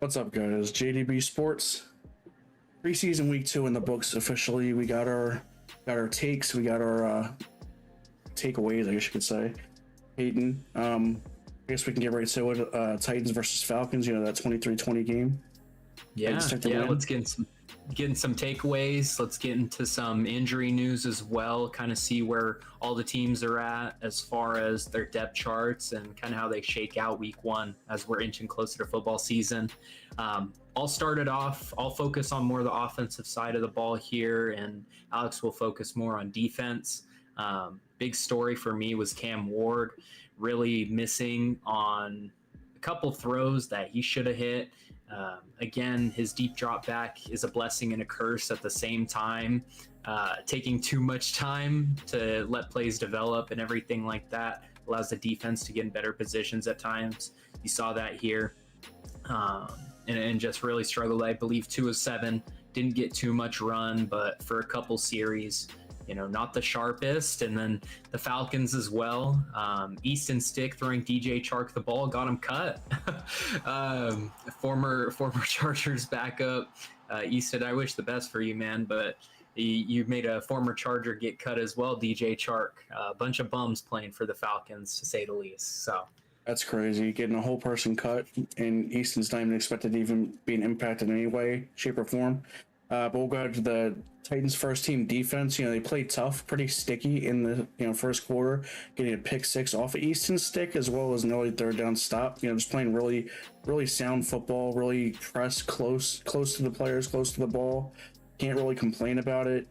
What's up, guys? JDB Sports. Preseason week 2 in the books officially. We got our takes. We got our takeaways, I guess you could say. Peyton. I guess we can get right to it. Titans versus Falcons. You know, that 23-20 game. Yeah. Let's get in some takeaways. Let's get into some injury news as well. Kind of see where all the teams are at as far as their depth charts and kind of how they shake out week 1 as we're inching closer to football season. I'll start it off. I'll focus on more the offensive side of the ball here, and Alex will focus more on defense. Big story for me was Cam Ward really missing on a couple throws that he should have hit. Again, his deep drop back is a blessing and a curse at the same time. Taking too much time to let plays develop and everything like that allows the defense to get in better positions at times. You saw that here. And just really struggled. I believe 2 of 7, didn't get too much run, but for a couple series, not the sharpest. And then the Falcons as well. Easton Stick throwing DJ Chark the ball, got him cut. Former Chargers backup. Easton, I wish the best for you, man, but you made a former Charger get cut as well, DJ Chark. A bunch of bums playing for the Falcons, to say the least. So That's crazy. Getting a whole person cut, and Easton's not even expected to even be impacted in any way, shape, or form. But we'll go to the Titans' first team defense. They played tough, pretty sticky in the first quarter, getting a pick 6 off of Easton's stick, as well as an early third down stop. Just playing really, really sound football, really press close to the players, close to the ball. Can't really complain about it.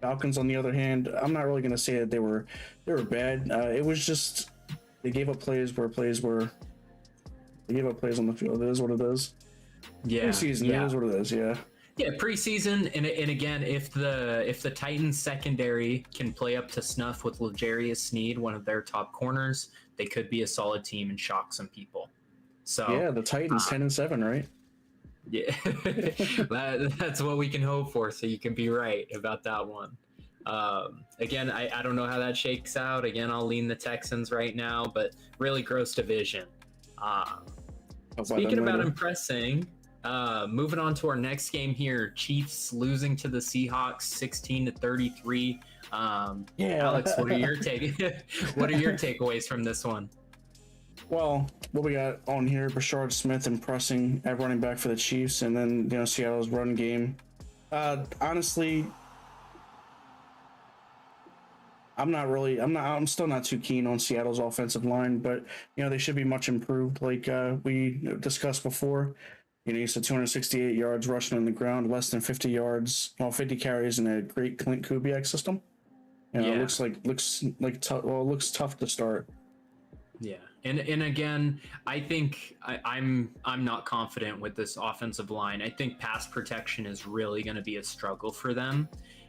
Falcons, on the other hand, I'm not really going to say that they were bad. It was just they gave up plays where they gave up plays on the field. It is what it is. Yeah, preseason. Yeah. It is what it is. Yeah. Yeah, preseason, and again, if the Titans secondary can play up to snuff with L'Jarius Sneed, one of their top corners, they could be a solid team and shock some people. So yeah, the Titans 10-7, right? Yeah, that's what we can hope for. So you can be right about that one. Again, I don't know how that shakes out. Again, I'll lean the Texans right now, but really gross division. Speaking about impressing. Moving on to our next game here, Chiefs losing to the Seahawks 16-33. Alex, what are your takeaways from this one? Well, what we got on here, Brashard Smith impressing at running back for the Chiefs, and then Seattle's run game. Honestly, I'm still not too keen on Seattle's offensive line, but they should be much improved, like we discussed before. You said 268 yards rushing on the ground, less than 50 yards, 50 carries in a great Clint Kubiak system. It looks tough to start. Yeah, and again, I think I'm not confident with this offensive line. I think pass protection is really going to be a struggle for them.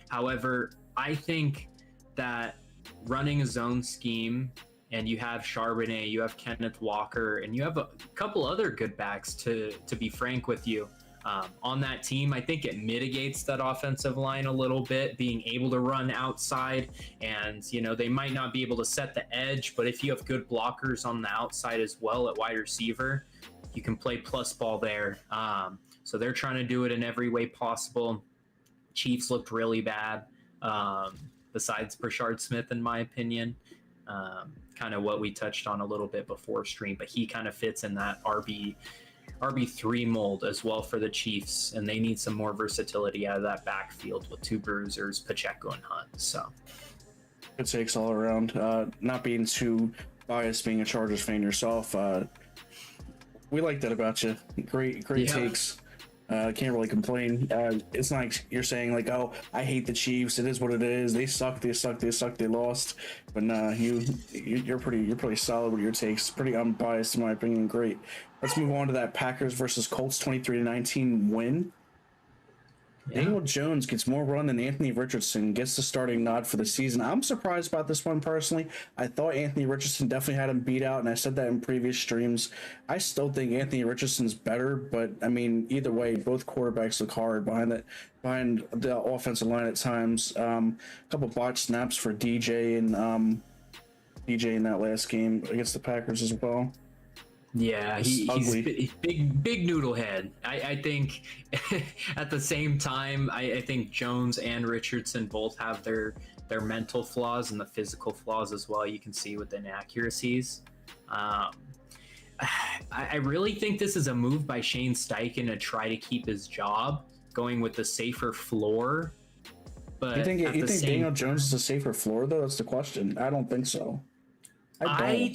However, I think that running a zone scheme, and you have Charbonnet, you have Kenneth Walker, and you have a couple other good backs, to be frank with you, on that team. I think it mitigates that offensive line a little bit, being able to run outside, and they might not be able to set the edge, but if you have good blockers on the outside as well at wide receiver, you can play plus ball there. So they're trying to do it in every way possible. Chiefs looked really bad, besides Brashard Smith, in my opinion. Kind of what we touched on a little bit before stream, but he kind of fits in that RB3 mold as well for the Chiefs, and they need some more versatility out of that backfield with 2 bruisers, Pacheco and Hunt. So good takes all around. Not being too biased, being a Chargers fan yourself, we like that about you. Great takes. Can't really complain. It's not like you're saying like, oh, I hate the Chiefs. It is what it is. They suck. They lost. But nah, you're pretty solid with your takes. Pretty unbiased in my opinion. Great. Let's move on to that Packers versus Colts 23-19 win. Yeah. Daniel Jones gets more run than Anthony Richardson, gets the starting nod for the season. I'm surprised about this one personally. I thought Anthony Richardson definitely had him beat out, and I said that in previous streams. I still think Anthony Richardson's better, but I mean, either way, both quarterbacks look hard behind the offensive line at times. A couple botched snaps for DJ in that last game against the Packers as well. Yeah, he's big noodle head. I think at the same time, I think Jones and Richardson both have their mental flaws and the physical flaws as well. You can see with inaccuracies. I really think this is a move by Shane Steichen to try to keep his job, going with the safer floor. But you think Daniel Jones is a safer floor though? That's the question. I don't think so. I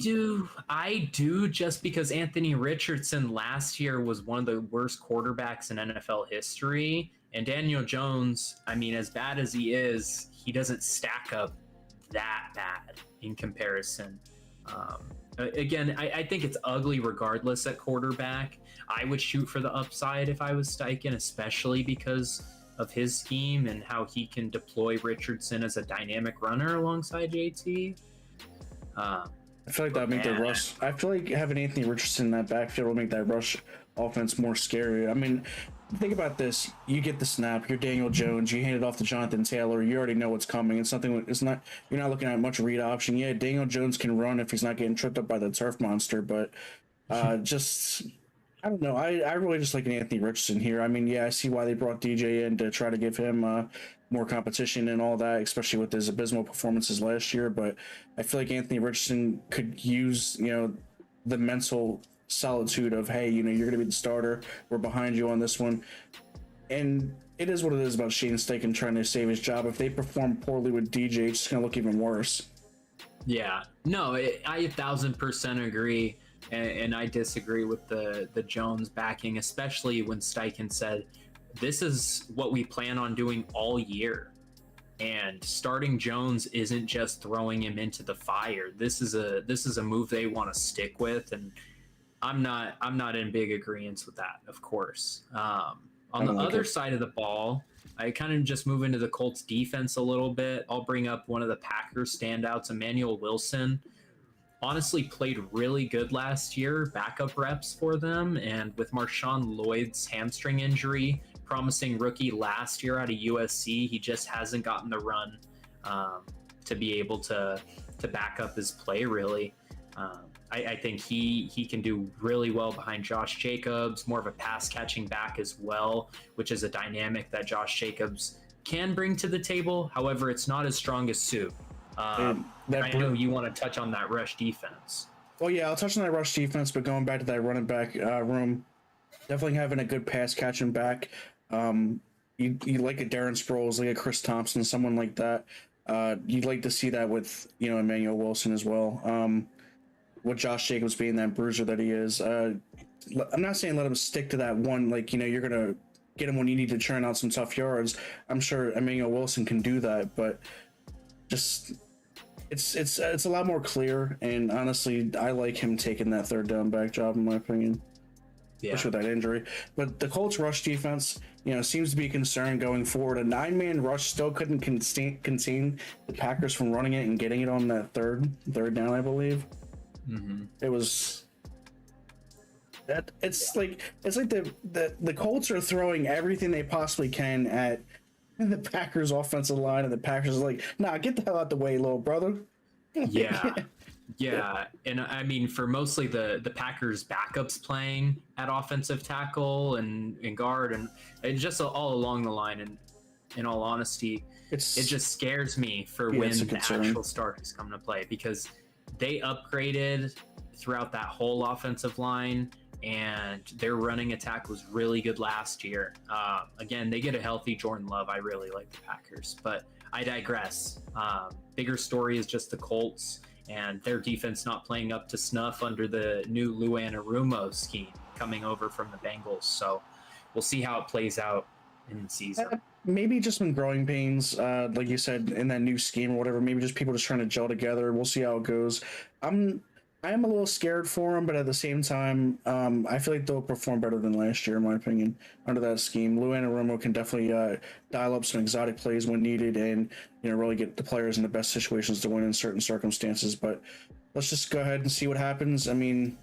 do, just because Anthony Richardson last year was one of the worst quarterbacks in NFL history, and Daniel Jones, I mean, as bad as he is, he doesn't stack up that bad in comparison. Again, I think it's ugly regardless at quarterback. I would shoot for the upside if I was Steichen, especially because of his scheme and how he can deploy Richardson as a dynamic runner alongside JT. I feel like that would make the rush. I feel like having Anthony Richardson in that backfield will make that rush offense more scary. I mean, think about this: you get the snap, you're Daniel Jones, you hand it off to Jonathan Taylor, you already know what's coming. It's something. It's not. You're not looking at much read option. Yeah, Daniel Jones can run if he's not getting tripped up by the turf monster, but just. I don't know. I really just like an Anthony Richardson here. I mean, yeah, I see why they brought DJ in to try to give him more competition and all that, especially with his abysmal performances last year. But I feel like Anthony Richardson could use, the mental solitude of, hey, you're going to be the starter. We're behind you on this one. And it is what it is about Shane Steichen trying to save his job. If they perform poorly with DJ, it's going to look even worse. Yeah. No, I 1,000% agree. And I disagree with the Jones backing, especially when Steichen said, this is what we plan on doing all year. And starting Jones isn't just throwing him into the fire. This is a move they want to stick with. And I'm not in big agreement with that, of course. On the other side of the ball, I kind of just move into the Colts defense a little bit. I'll bring up one of the Packers standouts, Emmanuel Wilson. Honestly played really good last year, backup reps for them, and with Marshawn Lloyd's hamstring injury, promising rookie last year out of USC, he just hasn't gotten the run to be able to back up his play, really. I think he can do really well behind Josh Jacobs, more of a pass-catching back as well, which is a dynamic that Josh Jacobs can bring to the table. However, it's not as strong as Sue. I know you want to touch on that rush defense. Well, yeah, I'll touch on that rush defense, but going back to that running back room, definitely having a good pass catching back. You like a Darren Sproles, like a Chris Thompson, someone like that. You'd like to see that with Emmanuel Wilson as well. With Josh Jacobs being that bruiser that he is, I'm not saying let him stick to that one. Like you're gonna get him when you need to churn out some tough yards. I'm sure Emmanuel Wilson can do that, but just it's a lot more clear, and honestly I like him taking that third down back job in my opinion, especially with that injury. But the Colts rush defense seems to be a concern going forward. A 9-man rush still couldn't contain the Packers from running it and getting it on that third down, I believe. It was that it's like the Colts are throwing everything they possibly can at the Packers offensive line, and the Packers are like, nah, get the hell out the way, little brother. Yeah. And I mean, for mostly the Packers backups playing at offensive tackle and guard and just all along the line, and in all honesty, it just scares me for when the actual starters come to play, because they upgraded throughout that whole offensive line, and their running attack was really good last year. Again, they get a healthy Jordan Love. I really like the Packers, but I digress. Bigger story is just the Colts and their defense not playing up to snuff under the new Lou Anarumo scheme coming over from the Bengals. So we'll see how it plays out in the season. Maybe just some growing pains, like you said, in that new scheme or whatever. Maybe just people just trying to gel together. We'll see how it goes. I am a little scared for them, but at the same time, I feel like they'll perform better than last year, in my opinion, under that scheme. Lou Anarumo can definitely dial up some exotic plays when needed, and really get the players in the best situations to win in certain circumstances. But let's just go ahead and see what happens. I mean,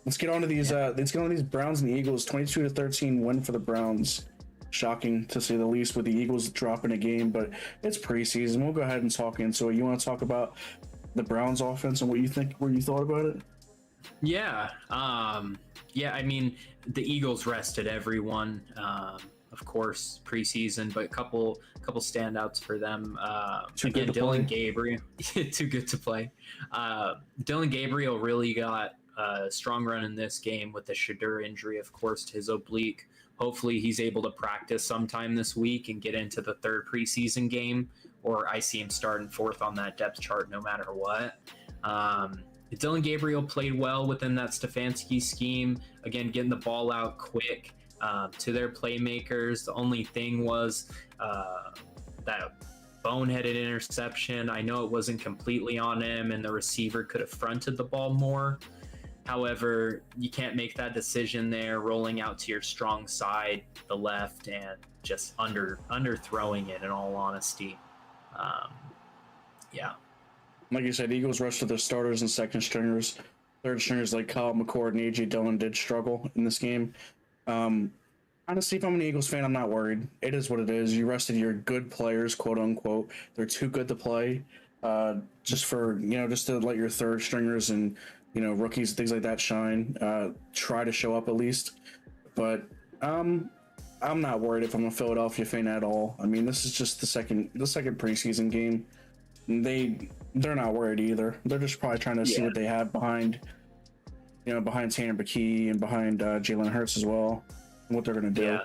let's get on to these. Let's get on to these Browns and the Eagles. 22-13 win for the Browns. Shocking to say the least, with the Eagles dropping a game, but it's preseason. We'll go ahead and talk into it. You want to talk about the Browns offense and what you thought about it? Yeah. Yeah, I mean, the Eagles rested everyone. Of course, preseason, but a couple standouts for them. Again, Dylan Gabriel, too good to play. Dylan Gabriel really got a strong run in this game with the Shadur injury, of course, to his oblique. Hopefully, he's able to practice sometime this week and get into the third preseason game, or I see him starting fourth on that depth chart no matter what. Dylan Gabriel played well within that Stefanski scheme. Again, getting the ball out quick to their playmakers. The only thing was that boneheaded interception. I know it wasn't completely on him, and the receiver could have fronted the ball more. However, you can't make that decision there, rolling out to your strong side, the left, and just underthrowing it, in all honesty. Yeah. Like you said, Eagles rushed to their starters and second stringers. Third stringers like Kyle McCord and A.J. Dillon did struggle in this game. Honestly, if I'm an Eagles fan, I'm not worried. It is what it is. You rested your good players, quote unquote. They're too good to play. Just to let your third stringers and, rookies, things like that shine. Try to show up at least. But I'm not worried if I'm a Philadelphia fan at all. I mean, this is just the second preseason game. They're not worried either. They're just probably trying to see what they have behind Tanner McKee and behind Jalen Hurts as well, and what they're going to do.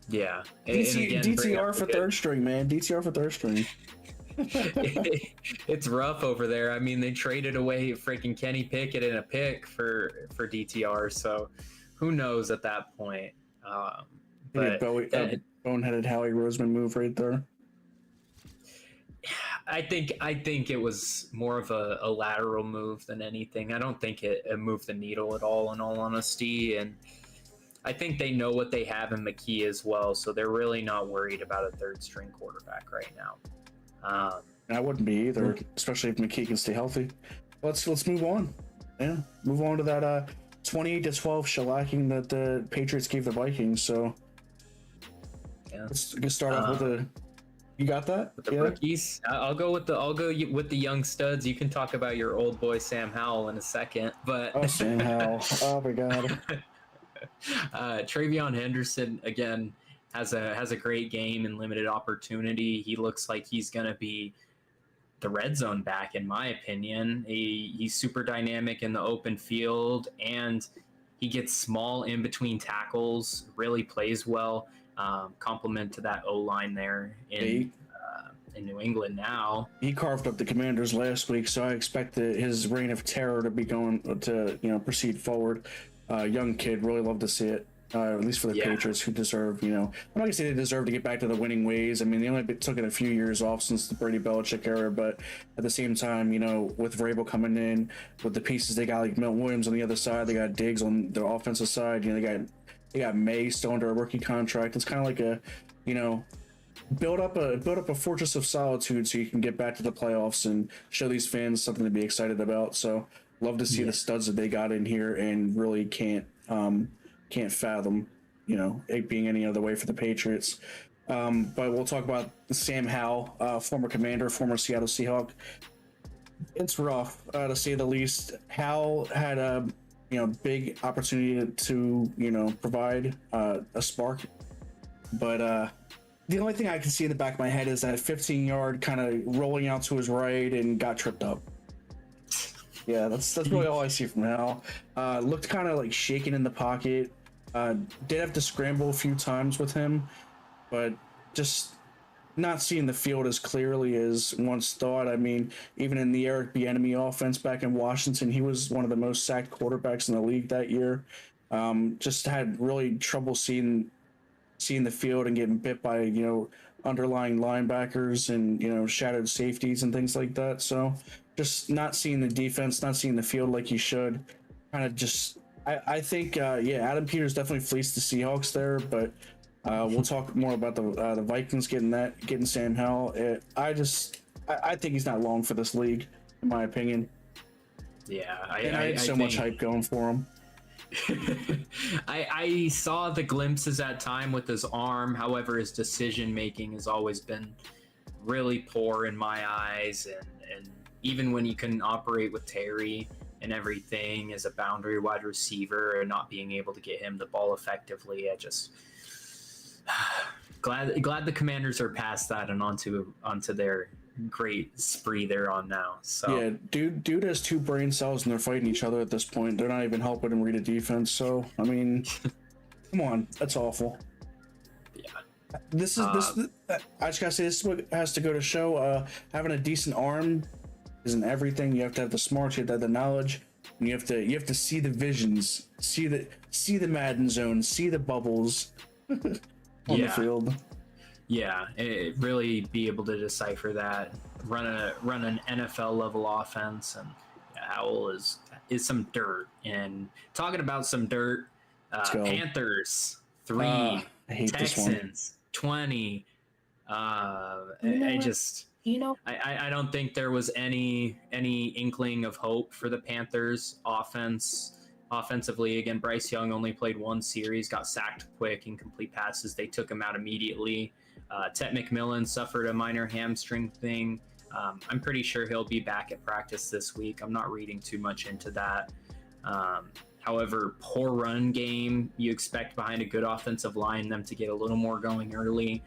Yeah. DTR for third string, man. DTR for third string. It's rough over there. I mean, they traded away freaking Kenny Pickett and a pick for DTR, so who knows at that point. But boneheaded Howie Roseman move right there. I think it was more of a lateral move than anything. I don't think it moved the needle at all, in all honesty. And I think they know what they have in McKee as well, so they're really not worried about a third string quarterback right now. I wouldn't be either, especially if McKee can stay healthy. Let's move on. Yeah, move on to that 28-12 shellacking that the Patriots gave the Vikings. So let's start off with the. You got that? With the rookies, I'll go with the young studs. You can talk about your old boy Sam Howell in a second, but Sam Howell. Oh my God. Travion Henderson again has a great game and limited opportunity. He looks like he's gonna be the red zone back, in my opinion. He's super dynamic in the open field, and he gets small in between tackles. Really plays well. Compliment to that O-line there in New England now. He carved up the Commanders last week, so I expect his reign of terror to be going to proceed forward. Young kid, really love to see it. At least for the Patriots, who deserve, I'm not gonna say they deserve to get back to the winning ways. I mean, they only took it a few years off since the Brady Belichick era, but at the same time, with Vrabel coming in, with the pieces they got, like Milton Williams on the other side, they got Diggs on the offensive side. They got May still under a rookie contract. It's kind of like a, build up a fortress of solitude so you can get back to the playoffs and show these fans something to be excited about. So love to see the studs that they got in here, and really can't fathom, it being any other way for the Patriots. But we'll talk about Sam Howell, former Commander, former Seattle Seahawk. It's rough, to say the least. Howell had a big opportunity to provide a spark, but the only thing I can see in the back of my head is that 15-yard kind of rolling out to his right and got tripped up. Yeah, that's really all I see from Howell. Looked kind of like shaking in the pocket. Did have to scramble a few times with him, but just not seeing the field as clearly as once thought. I mean, even in the Eric Bieniemy offense back in Washington, he was one of the most sacked quarterbacks in the league that year. Just had really trouble seeing the field and getting bit by underlying linebackers and shadowed safeties and things like that. So just not seeing the defense, not seeing the field like he should. Kind of just, I think Adam Peters definitely fleeced the Seahawks there, but we'll talk more about the Vikings getting Sam Howell. I think he's not long for this league, in my opinion. Yeah, I had so much hype going for him. I saw the glimpses at time with his arm. However, his decision making has always been really poor in my eyes, and even when he couldn't operate with Terry and everything as a boundary wide receiver and not being able to get him the ball effectively. I just glad the Commanders are past that and onto their great spree they're on now. So yeah, dude has 2 brain cells and they're fighting each other at this point. They're not even helping him read a defense. So I mean, come on, that's awful. Yeah, this I just gotta say, this is what has to go to show. Having a decent arm isn't everything. You have to have the smarts, you have to have the knowledge, and you have to see the visions, see the Madden zone, see the bubbles on the field. Yeah, it really be able to decipher that, run an NFL level offense, and Howell is some dirt. And talking about some dirt, Panthers 3, Texans 20. I don't think there was any inkling of hope for the Panthers offensively. Again, Bryce Young only played 1 series, got sacked quick, incomplete passes. They took him out immediately. Tet McMillan suffered a minor hamstring thing. I'm pretty sure he'll be back at practice this week. I'm not reading too much into that. However, poor run game. You expect behind a good offensive line them to get a little more going early.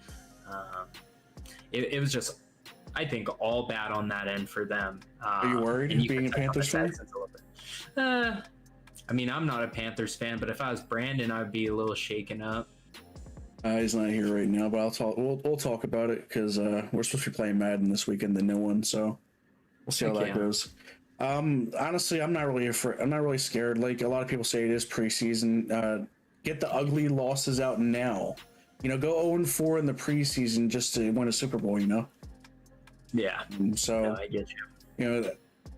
It was just, I think, all bad on that end for them. Are you worried being a Panthers fan? I mean, I'm not a Panthers fan, but if I was Brandon, I'd be a little shaken up. He's not here right now, but we'll talk about it because we're supposed to be playing Madden this weekend, the new one, so we'll see how that goes. Honestly, I'm not really scared. Like a lot of people say, it is preseason. Get the ugly losses out now. Go 0-4 in the preseason just to win a Super Bowl. Yeah. So no, I get you.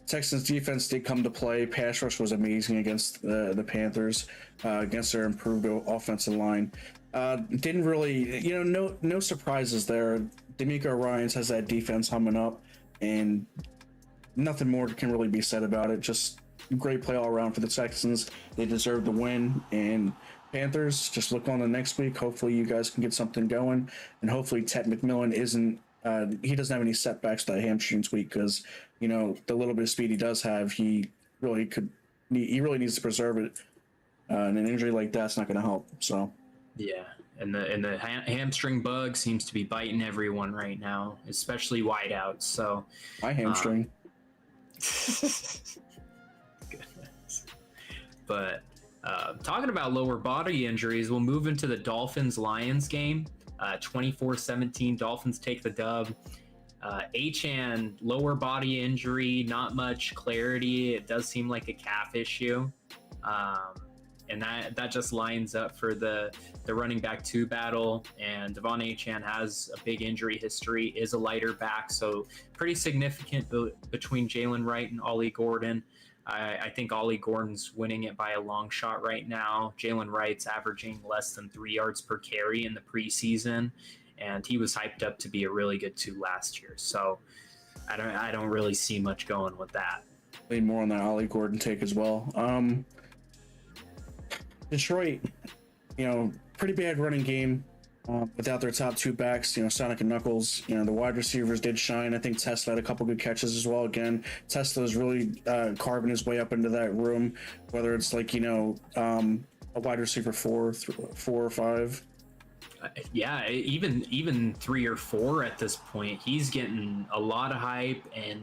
Texans defense did come to play. Pass rush was amazing against the Panthers, against their improved offensive line. Didn't really, no surprises there. D'Amico Ryans has that defense humming up, and nothing more can really be said about it. Just great play all around for the Texans. They deserve the win, and Panthers, just look on the next week. Hopefully you guys can get something going, and hopefully Tet McMillan he doesn't have any setbacks to that hamstring week, because the little bit of speed he does have, he really needs to preserve it. And an injury like that's not going to help. So yeah, and the hamstring bug seems to be biting everyone right now, especially wideouts. So my hamstring. Goodness. But talking about lower body injuries, we'll move into the Dolphins-Lions game. 24-17, Dolphins take the dub. Achane, lower body injury, not much clarity. It does seem like a calf issue. And that just lines up for the running back 2 battle. And Devon Achane has a big injury history, is a lighter back, so pretty significant between Jalen Wright and Ollie Gordon. I think Ollie Gordon's winning it by a long shot right now. Jalen Wright's averaging less than 3 yards per carry in the preseason, and he was hyped up to be a really good 2 last year. So I don't really see much going with that. Lean more on that Ollie Gordon take as well. Detroit, pretty bad running game without their top 2 backs, Sonic and Knuckles. The wide receivers did shine. I think Tesla had a couple good catches as well. Again, Tesla is really carving his way up into that room, whether it's like, a wide receiver 4 or 5. Yeah, even 3 or 4 at this point. He's getting a lot of hype and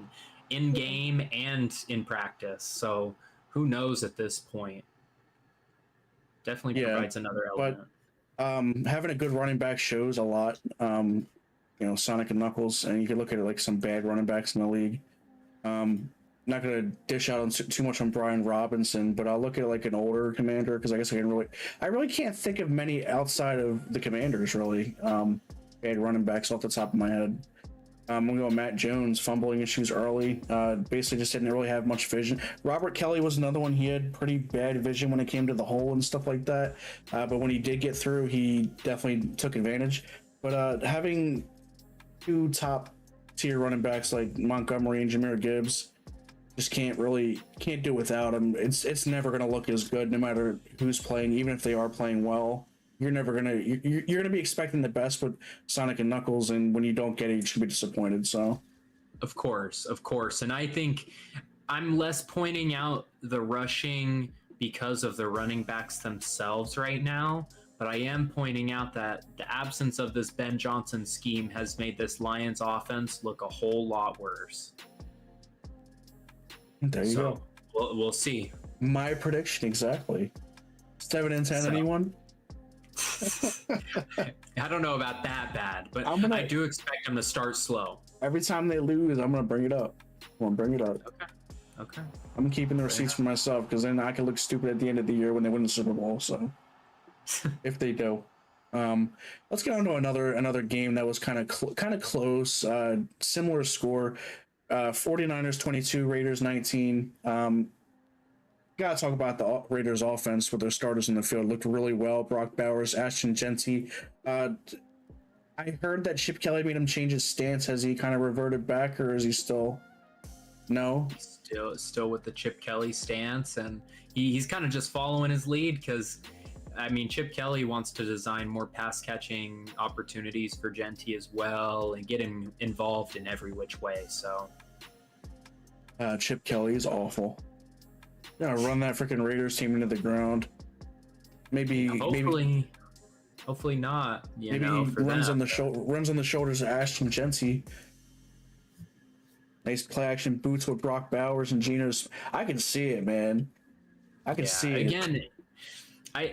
in game and in practice. So who knows at this point? Definitely provides another element. But having a good running back shows a lot. Sonic and Knuckles, and you can look at it like some bad running backs in the league. Not going to dish out on too much on Brian Robinson, but I'll look at like an older commander, because I guess I really can't think of many outside of the Commanders, really. Bad running backs off the top of my head. I'm going to go Matt Jones, fumbling issues early. Basically just didn't really have much vision. Robert Kelly was another one. He had pretty bad vision when it came to the hole and stuff like that. But when he did get through, he definitely took advantage. But having 2 top tier running backs like Montgomery and Jahmyr Gibbs, just can't do without him. It's never going to look as good no matter who's playing, even if they are playing well. You're gonna be expecting the best with Sonic and Knuckles, and when you don't get it, you should be disappointed. So, of course, and I think I'm less pointing out the rushing because of the running backs themselves right now, but I am pointing out that the absence of this Ben Johnson scheme has made this Lions offense look a whole lot worse. There you go. We'll see. My prediction exactly. 7-10. Anyone? I don't know about that bad, but I do expect them to start slow. Every time they lose, I'm gonna bring it up. Okay. I'm keeping the receipts for myself because then I can look stupid at the end of the year when they win the Super Bowl. So if they do, let's get on to another game that was kind of close. Similar score. 49ers 22, Raiders 19. Gotta talk about the Raiders offense with their starters in the field. Looked really well. Brock Bowers, Ashton Genty. I heard that Chip Kelly made him change his stance. Has he kind of reverted back, or is he still? No. Still with the Chip Kelly stance, and he's kind of just following his lead because, I mean, Chip Kelly wants to design more pass catching opportunities for Genty as well and get him involved in every which way. So, Chip Kelly is awful. Run that freaking Raiders team into the ground. Maybe hopefully not. Maybe he runs on the shoulders of Ashton Genty. Nice play action boots with Brock Bowers and Geno's. I can see it, man. I can see it. Again,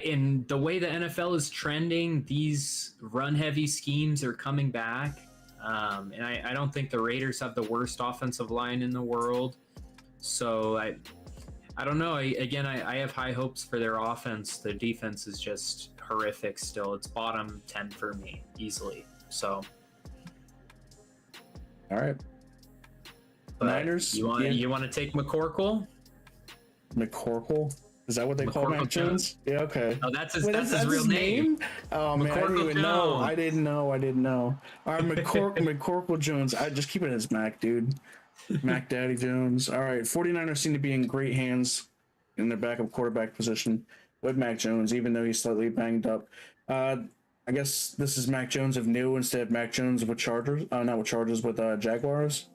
in the way the NFL is trending, these run heavy schemes are coming back. And I don't think the Raiders have the worst offensive line in the world. So I don't know. I have high hopes for their offense. Their defense is just horrific still. It's bottom 10 for me easily. So. All right. But Niners. You want to take McCorkle? McCorkle? Is that what they call Mac Jones? Yeah, okay. Oh, that's his real name. Oh man, I didn't even know. I didn't know. All right, McCorkle Jones. I just keep it as Mac, dude. Mac Daddy Jones. All right, 49ers seem to be in great hands in their backup quarterback position with Mac Jones, even though he's slightly banged up. I guess this is Mac Jones of new instead of Mac Jones with Chargers. Not with Chargers, with Jaguars.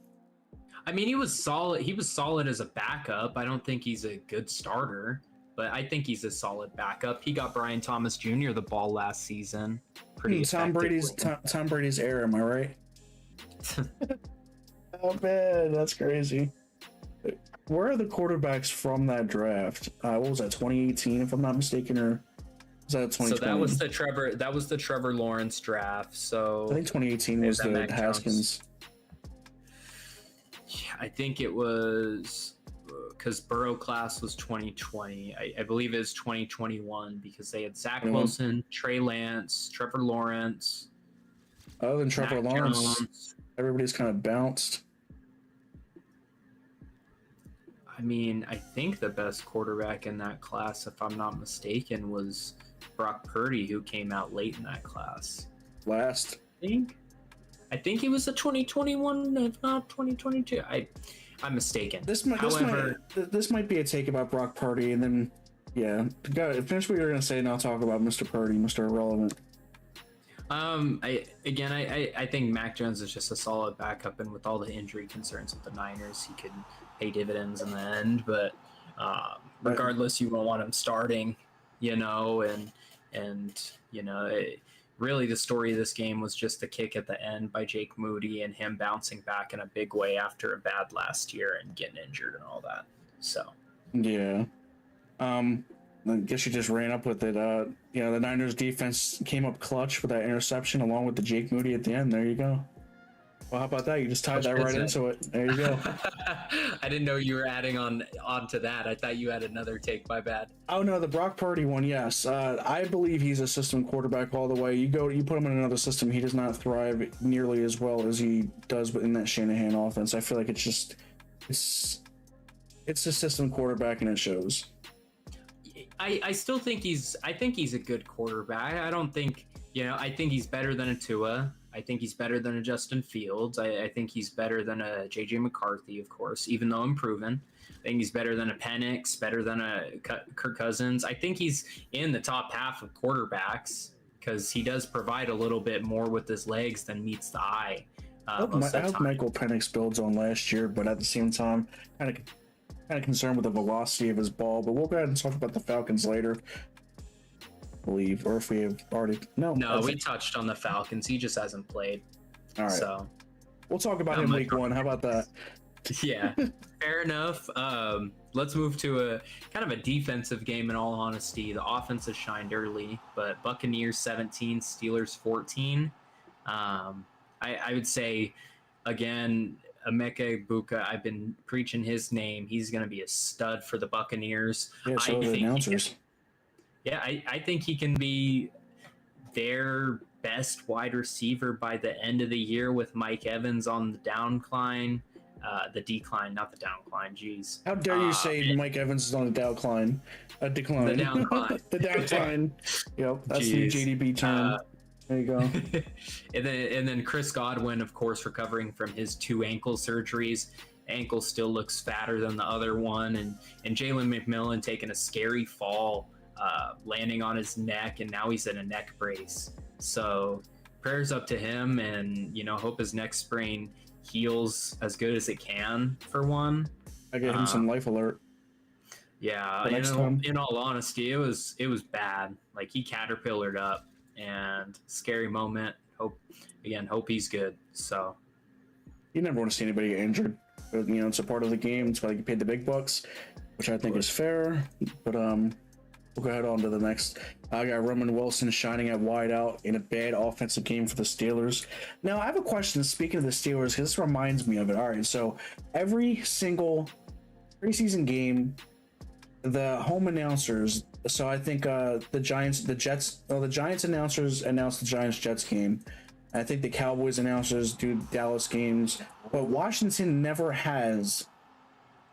I mean, he was solid. He was solid as a backup. I don't think he's a good starter, but I think he's a solid backup. He got Brian Thomas Jr. the ball last season. Tom Brady's heir, am I right? Oh man, that's crazy. Where are the quarterbacks from that draft? What was that, 2018, if I'm not mistaken, or was that 2020? So that was the Trevor Lawrence draft. So I think 2018 was the Mac Haskins. Jones. Yeah, I think it was because Burrow class was 2020. I believe it was 2021 because they had Zach Wilson, Trey Lance, Trevor Lawrence. Other than Trevor Lawrence, Jones. Everybody's kind of bounced. I mean, I think the best quarterback in that class, if I'm not mistaken, was Brock Purdy, who came out late in that class. Last. I think he was a 2021, if not 2022. I'm mistaken. This might be a take about Brock Purdy, and then go finish what you're gonna say, and I'll talk about Mr. Purdy, Mr. Irrelevant. I think Mac Jones is just a solid backup, and with all the injury concerns with the Niners, he could pay dividends in the end. But regardless, you won't want him starting, really the story of this game was just the kick at the end by Jake Moody and him bouncing back in a big way after a bad last year and getting injured and all that. So yeah, I guess you just ran up with it. The Niners defense came up clutch with that interception along with the Jake Moody at the end. There you go. Well, how about that? You just tied that right into it. There you go. I didn't know you were adding on to that. I thought you had another take. My bad. Oh no, the Brock Purdy one. Yes, I believe he's a system quarterback all the way. You put him in another system, he does not thrive nearly as well as he does in that Shanahan offense. I feel like it's a system quarterback, and it shows. I still think he's a good quarterback. I don't think I think he's better than a Tua. I think he's better than a Justin Fields. I think he's better than a JJ McCarthy, of course, even though unproven. I think he's better than a Penix, better than a Kirk Cousins. I think he's in the top half of quarterbacks because he does provide a little bit more with his legs than meets the eye. I hope Michael Penix builds on last year, but at the same time, kind of kind of concerned with the velocity of his ball, but we'll go ahead and talk about the Falcons later, I believe, or if we have already. No, we touched on the Falcons. He just hasn't played. All right. So we'll talk about him week 1. How about that? Yeah, fair enough. Let's move to a kind of a defensive game. In all honesty, the offense has shined early, but Buccaneers 17, Steelers 14. I would say, again, Emeka Buka, I've been preaching his name. He's going to be a stud for the Buccaneers. Yeah, so the announcers. I think he can be their best wide receiver by the end of the year with Mike Evans on the decline, not the downcline. Jeez. How dare you say Mike Evans is on a decline? The downcline. The downcline. Yep, that's the JDB term. There you go. and then Chris Godwin, of course, recovering from his 2 ankle surgeries. Ankle still looks fatter than the other one, and Jalen McMillan taking a scary fall, landing on his neck, and now he's in a neck brace. So prayers up to him, and hope his neck sprain heals as good as it can for one. I gave him some life alert. Yeah, in all honesty, it was bad. Like, he caterpillared up, and scary moment. Hope he's good. So you never want to see anybody get injured, but it's a part of the game. It's why you paid the big bucks, which I think is fair. But we'll go ahead on to the next. I got Roman Wilson shining at wide out in a bad offensive game for the Steelers. Now, I have a question, speaking of the Steelers, because this reminds me of it. All right, so every single preseason game, the home announcers, so I think the Giants announcers announce the Giants-Jets game. I think the Cowboys announcers do Dallas games, but Washington never has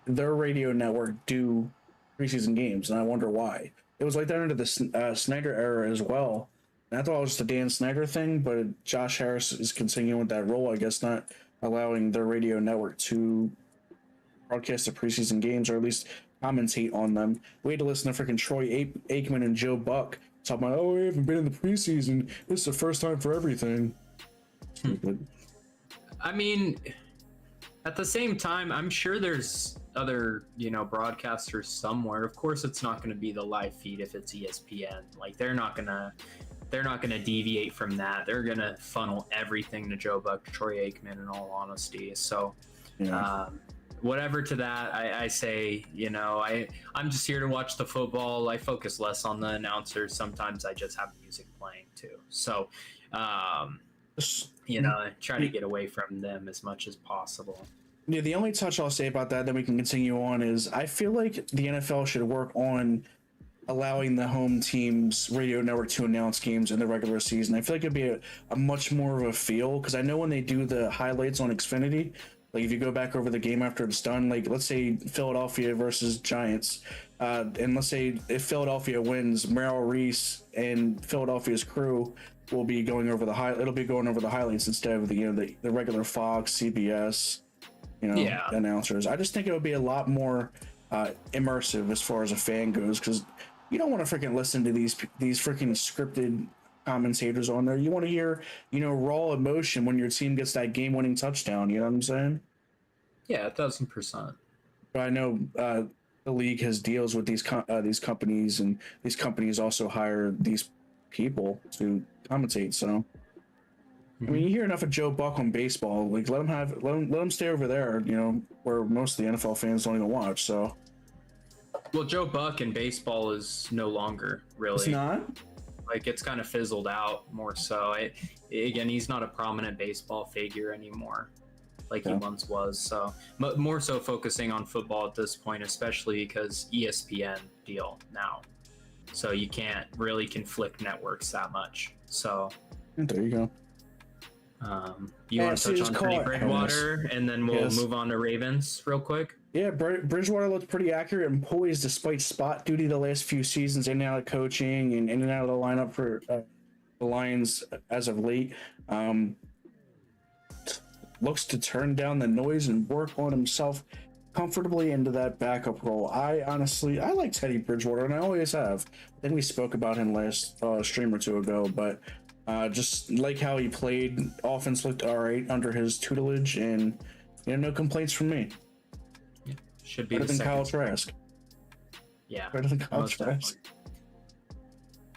their radio network do preseason games, and I wonder why. It was like that under the Snyder era as well. And I thought it was just a Dan Snyder thing, but Josh Harris is continuing with that role, I guess, not allowing their radio network to broadcast the preseason games, or at least commentate on them. We had to listen to freaking Troy Aikman and Joe Buck talking about, we haven't been in the preseason. This is the first time for everything. I mean, at the same time, I'm sure there's other, broadcasters somewhere. Of course, it's not going to be the live feed if it's ESPN. Like, they're not gonna deviate from that. They're gonna funnel everything to Joe Buck, Troy Aikman, in all honesty. So, yeah. Whatever to that, I say, I'm just here to watch the football. I focus less on the announcers. Sometimes I just have music playing too. So, try to get away from them as much as possible. Yeah, the only touch I'll say about that, then we can continue on, is I feel like the NFL should work on allowing the home team's radio network to announce games in the regular season. I feel like it'd be a much more of a feel, because I know when they do the highlights on Xfinity, like if you go back over the game after it's done, like let's say Philadelphia versus Giants, and let's say if Philadelphia wins, Merrill Reese and Philadelphia's crew will be going over the highlights instead of the regular Fox, CBS, announcers. I just think it would be a lot more immersive as far as a fan goes, because you don't want to freaking listen to these freaking scripted commentators on there. You want to hear, raw emotion when your team gets that game-winning touchdown. You know what I'm saying? Yeah, 1,000%. But I know the league has deals with these companies, and these companies also hire these people to commentate. So, I mean, you hear enough of Joe Buck on baseball. Like, let him stay over there. Where most of the NFL fans don't even watch. So, well, Joe Buck in baseball is no longer really. It's not. Like, it's kind of fizzled out more so. Again, he's not a prominent baseball figure anymore like he once was. So more so focusing on football at this point, especially because ESPN deal now. So you can't really conflict networks that much. So there you go. You want to touch on Teddy Bridgewater, and then we'll move on to Ravens real quick? Yeah, Bridgewater looked pretty accurate and poised despite spot duty the last few seasons, in and out of coaching and in and out of the lineup for the Lions as of late. Looks to turn down the noise and work on himself comfortably into that backup role. I like Teddy Bridgewater, and I always have. I think we spoke about him last stream or two ago, but just like how he played, offense looked all right under his tutelage, and no complaints from me. Should be better than Kyle string. Trask. Yeah, better than Kyle Trask.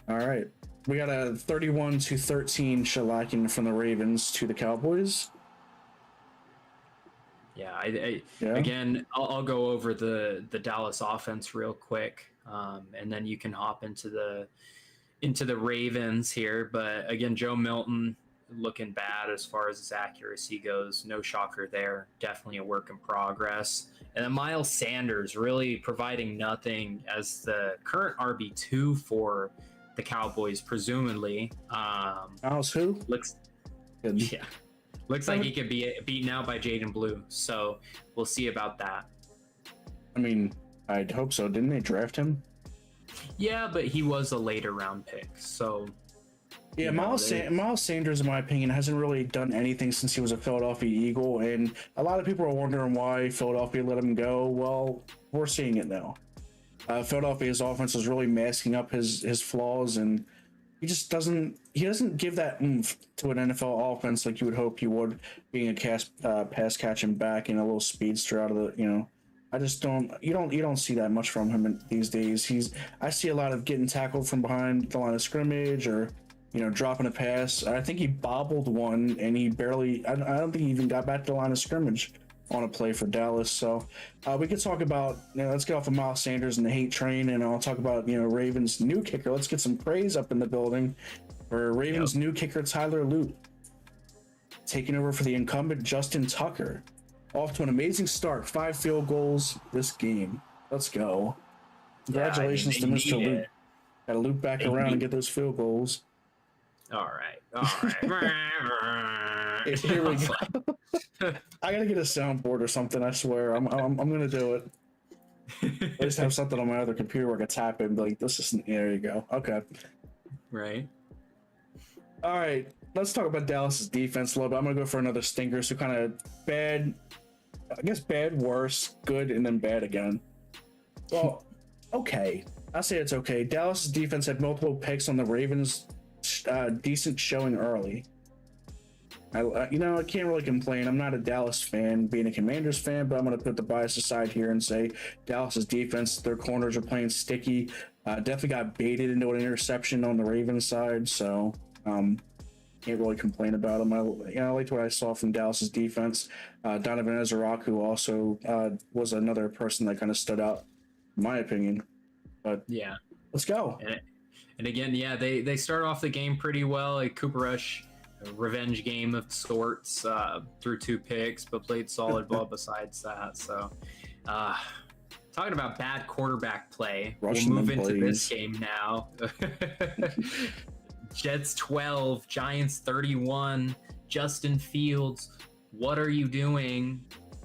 All right, we got a 31-13 shellacking from the Ravens to the Cowboys. Yeah, again, I'll go over the Dallas offense real quick, and then you can hop into the Ravens here. But again, Joe Milton looking bad as far as his accuracy goes. No shocker there. Definitely a work in progress. And then Miles Sanders really providing nothing as the current RB2 for the Cowboys, presumably. Miles who? Looks like he could be beaten out by Jaden Blue. So we'll see about that. I mean, I'd hope so. Didn't they draft him? Yeah, but he was a later round pick. So yeah, Miles Sanders, in my opinion, hasn't really done anything since he was a Philadelphia Eagle, and a lot of people are wondering why Philadelphia let him go. Well, we're seeing it now. Philadelphia's offense is really masking up his flaws, and he doesn't give that oomph to an NFL offense like you would hope he would, being a pass catching back and a little speedster out of the, I just don't you don't see that much from him these days. I see a lot of getting tackled from behind the line of scrimmage or dropping a pass. I think he bobbled one and he barely I don't think he even got back to the line of scrimmage on a play for Dallas. So we could talk about, let's get off of Miles Sanders and the hate train, and I'll talk about, Ravens new kicker. Let's get some praise up in the building for Ravens new kicker Tyler Lute, taking over for the incumbent Justin Tucker. Off to an amazing start, 5 field goals this game. Let's go. Congratulations to Mr. Lute. Got to loop back around and get those field goals. All right. Here we go. I gotta get a soundboard or something. I swear, I'm gonna do it. I just have something on my other computer where I can tap it and be like, "This is." There you go. Okay. Right. All right. Let's talk about Dallas's defense a little bit. I'm gonna go for another stinker. So kind of bad. I guess bad, worse, good, and then bad again. Well, okay. I say it's okay. Dallas's defense had multiple picks on the Ravens. Decent showing early. I can't really complain. I'm not a Dallas fan, being a Commanders fan, but I'm going to put the bias aside here and say Dallas's defense, their corners are playing sticky. Definitely got baited into an interception on the Ravens side, so can't really complain about them. I liked what I saw from Dallas's defense. Donovan Ezeraku also was another person that kind of stood out, in my opinion. But yeah, let's go. And again, they start off the game pretty well. Like Cooper Rush, a revenge game of sorts, threw 2 picks, but played solid ball besides that. So, talking about bad quarterback play, we'll move into this game now. Jets 12, Giants 31. Justin Fields, what are you doing?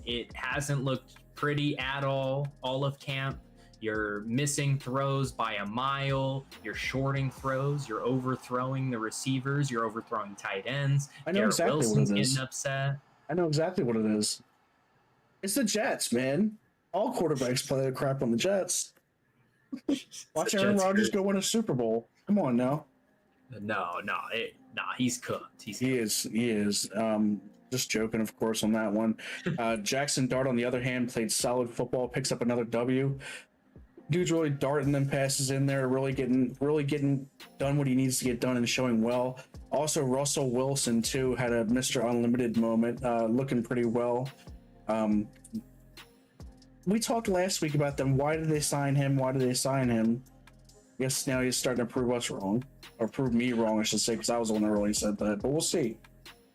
It hasn't looked pretty at all of camp. You're missing throws by a mile. You're shorting throws. You're overthrowing the receivers. You're overthrowing tight ends. I know exactly Wilson's what it is. Getting upset. I know exactly what it is. It's the Jets, man. All quarterbacks play the crap on the Jets. Watch Aaron Rodgers go win a Super Bowl. Come on now. No, he's cooked. He is. Just joking, of course, on that one. Jackson Dart, on the other hand, played solid football, picks up another W. Dude's really darting them passes in there, really getting done what he needs to get done and showing well. Also, Russell Wilson too had a Mr. Unlimited moment, looking pretty well. We talked last week about them. Why did they sign him? I guess now he's starting to prove us wrong, or prove me wrong, I should say, because I was the one that really said that. But we'll see.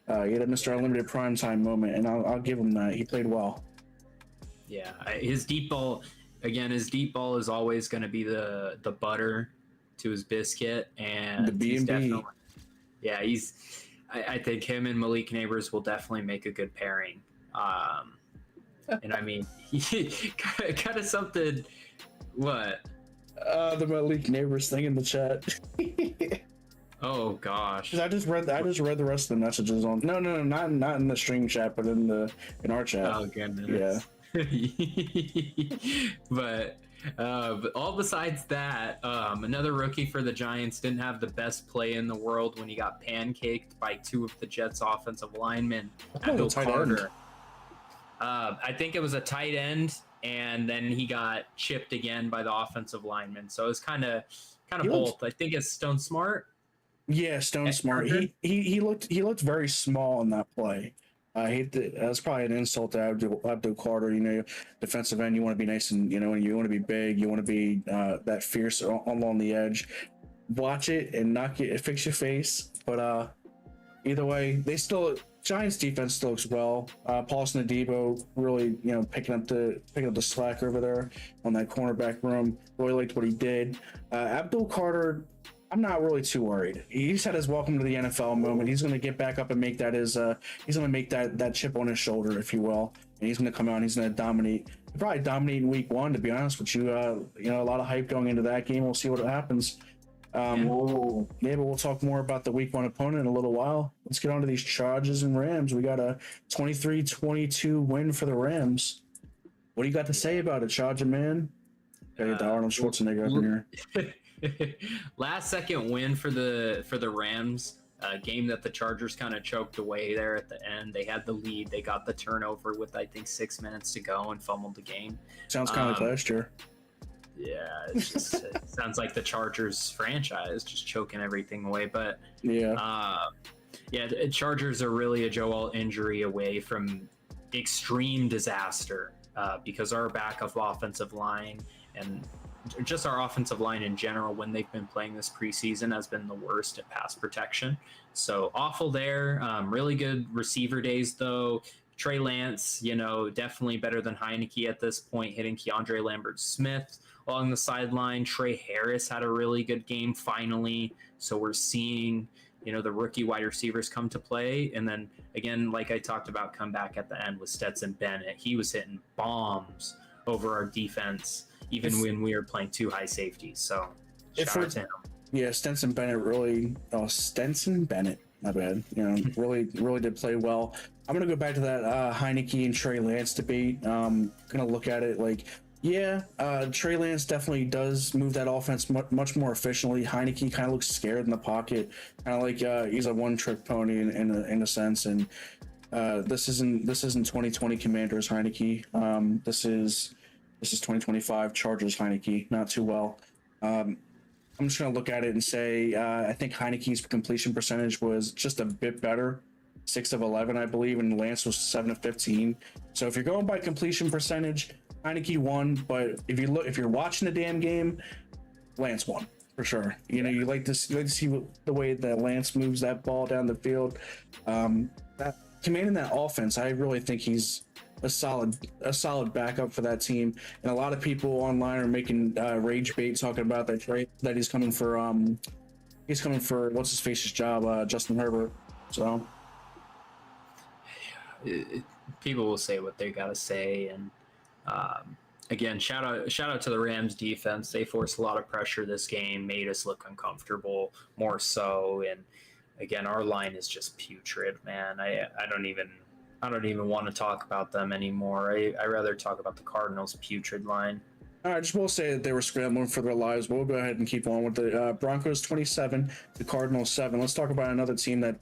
He had a Mr. Unlimited primetime moment, and I'll give him that. He played well. Yeah, his deep ball. Again, his deep ball is always going to be the butter to his biscuit, and the B&B. Yeah, I think him and Malik Neighbors will definitely make a good pairing. And I mean, he kind of something. What? The Malik Neighbors thing in the chat. Oh gosh! I just read the rest of the messages on. No, not in the stream chat, but in our chat. Oh goodness! Yeah. But all besides that, another rookie for the Giants didn't have the best play in the world when he got pancaked by 2 of the Jets' offensive linemen. Abdul Carter. I think it was a tight end. and then he got chipped again by the offensive lineman. So it was kind of both. Looked, I think it's Stone Smart. Yeah, Stone Smart. He looked very small in that play. I hate that. That's probably an insult to Abdul Carter. Defensive end. You want to be nice and you want to be big. You want to be that fierce along the edge. Watch it and fix your face. But either way, Giants defense still looks well. Paulson Adebo really picking up the slack over there on that cornerback room. Really liked what he did. Abdul Carter, I'm not really too worried. He's had his welcome to the NFL moment. He's going to get back up and make that he's going to make that chip on his shoulder, if you will. And he's going to come out and he's going to dominate. He'll probably dominate in week 1, to be honest with you. A lot of hype going into that game. We'll see what happens. But we'll talk more about the week 1 opponent in a little while. Let's get on to these Chargers and Rams. We got a 23-22 win for the Rams. What do you got to say about it, Charger man? Hey, the Arnold Schwarzenegger up in here. Last second win for the Rams, a game that the Chargers kind of choked away there at the end. They had the lead, they got the turnover with I think 6 minutes to go and fumbled the game. Sounds kind of like last year. Yeah, it's just, it sounds like the Chargers franchise just choking everything away. But the Chargers are really a Joel injury away from extreme disaster because our backup offensive line and just our offensive line in general, when they've been playing this preseason, has been the worst at pass protection. So awful there. Really good receiver days though. Trey Lance, definitely better than Heineke at this point, hitting Keandre Lambert-Smith along the sideline. Trey Harris had a really good game finally. So we're seeing, the rookie wide receivers come to play. And then again, like I talked about, come back at the end with Stetson Bennett. He was hitting bombs over our defense, even when we were playing 2 high safeties. So shout out to him. Yeah, Stetson Bennett, my bad. Really did play well. I'm going to go back to that Heineke and Trey Lance debate. Going to look at it like, Trey Lance definitely does move that offense much more efficiently. Heineke kind of looks scared in the pocket, kind of like he's a one-trick pony in a sense. And this isn't 2020 Commanders Heineke. This is 2025 Chargers Heineke. Not too well. I'm just going to look at it and say I think Heineke's completion percentage was just a bit better. 6 of 11, I believe, and Lance was 7 of 15. So if you're going by completion percentage, Heineke won. But if you're watching the damn game, Lance won for sure. You like to see the way that Lance moves that ball down the field. That commanding that offense, I really think he's a solid backup for that team. And a lot of people online are making rage bait talking about that he's coming for what's his face's job, Justin Herbert. So. People will say what they gotta say, and again, shout out to the Rams defense. They forced a lot of pressure this game, made us look uncomfortable more so, and again, our line is just putrid, man. I don't even want to talk about them anymore. I rather talk about the Cardinals' putrid line. I just will say that they were scrambling for their lives. We'll go ahead and keep on with the Broncos 27, the Cardinals 7. Let's talk about another team that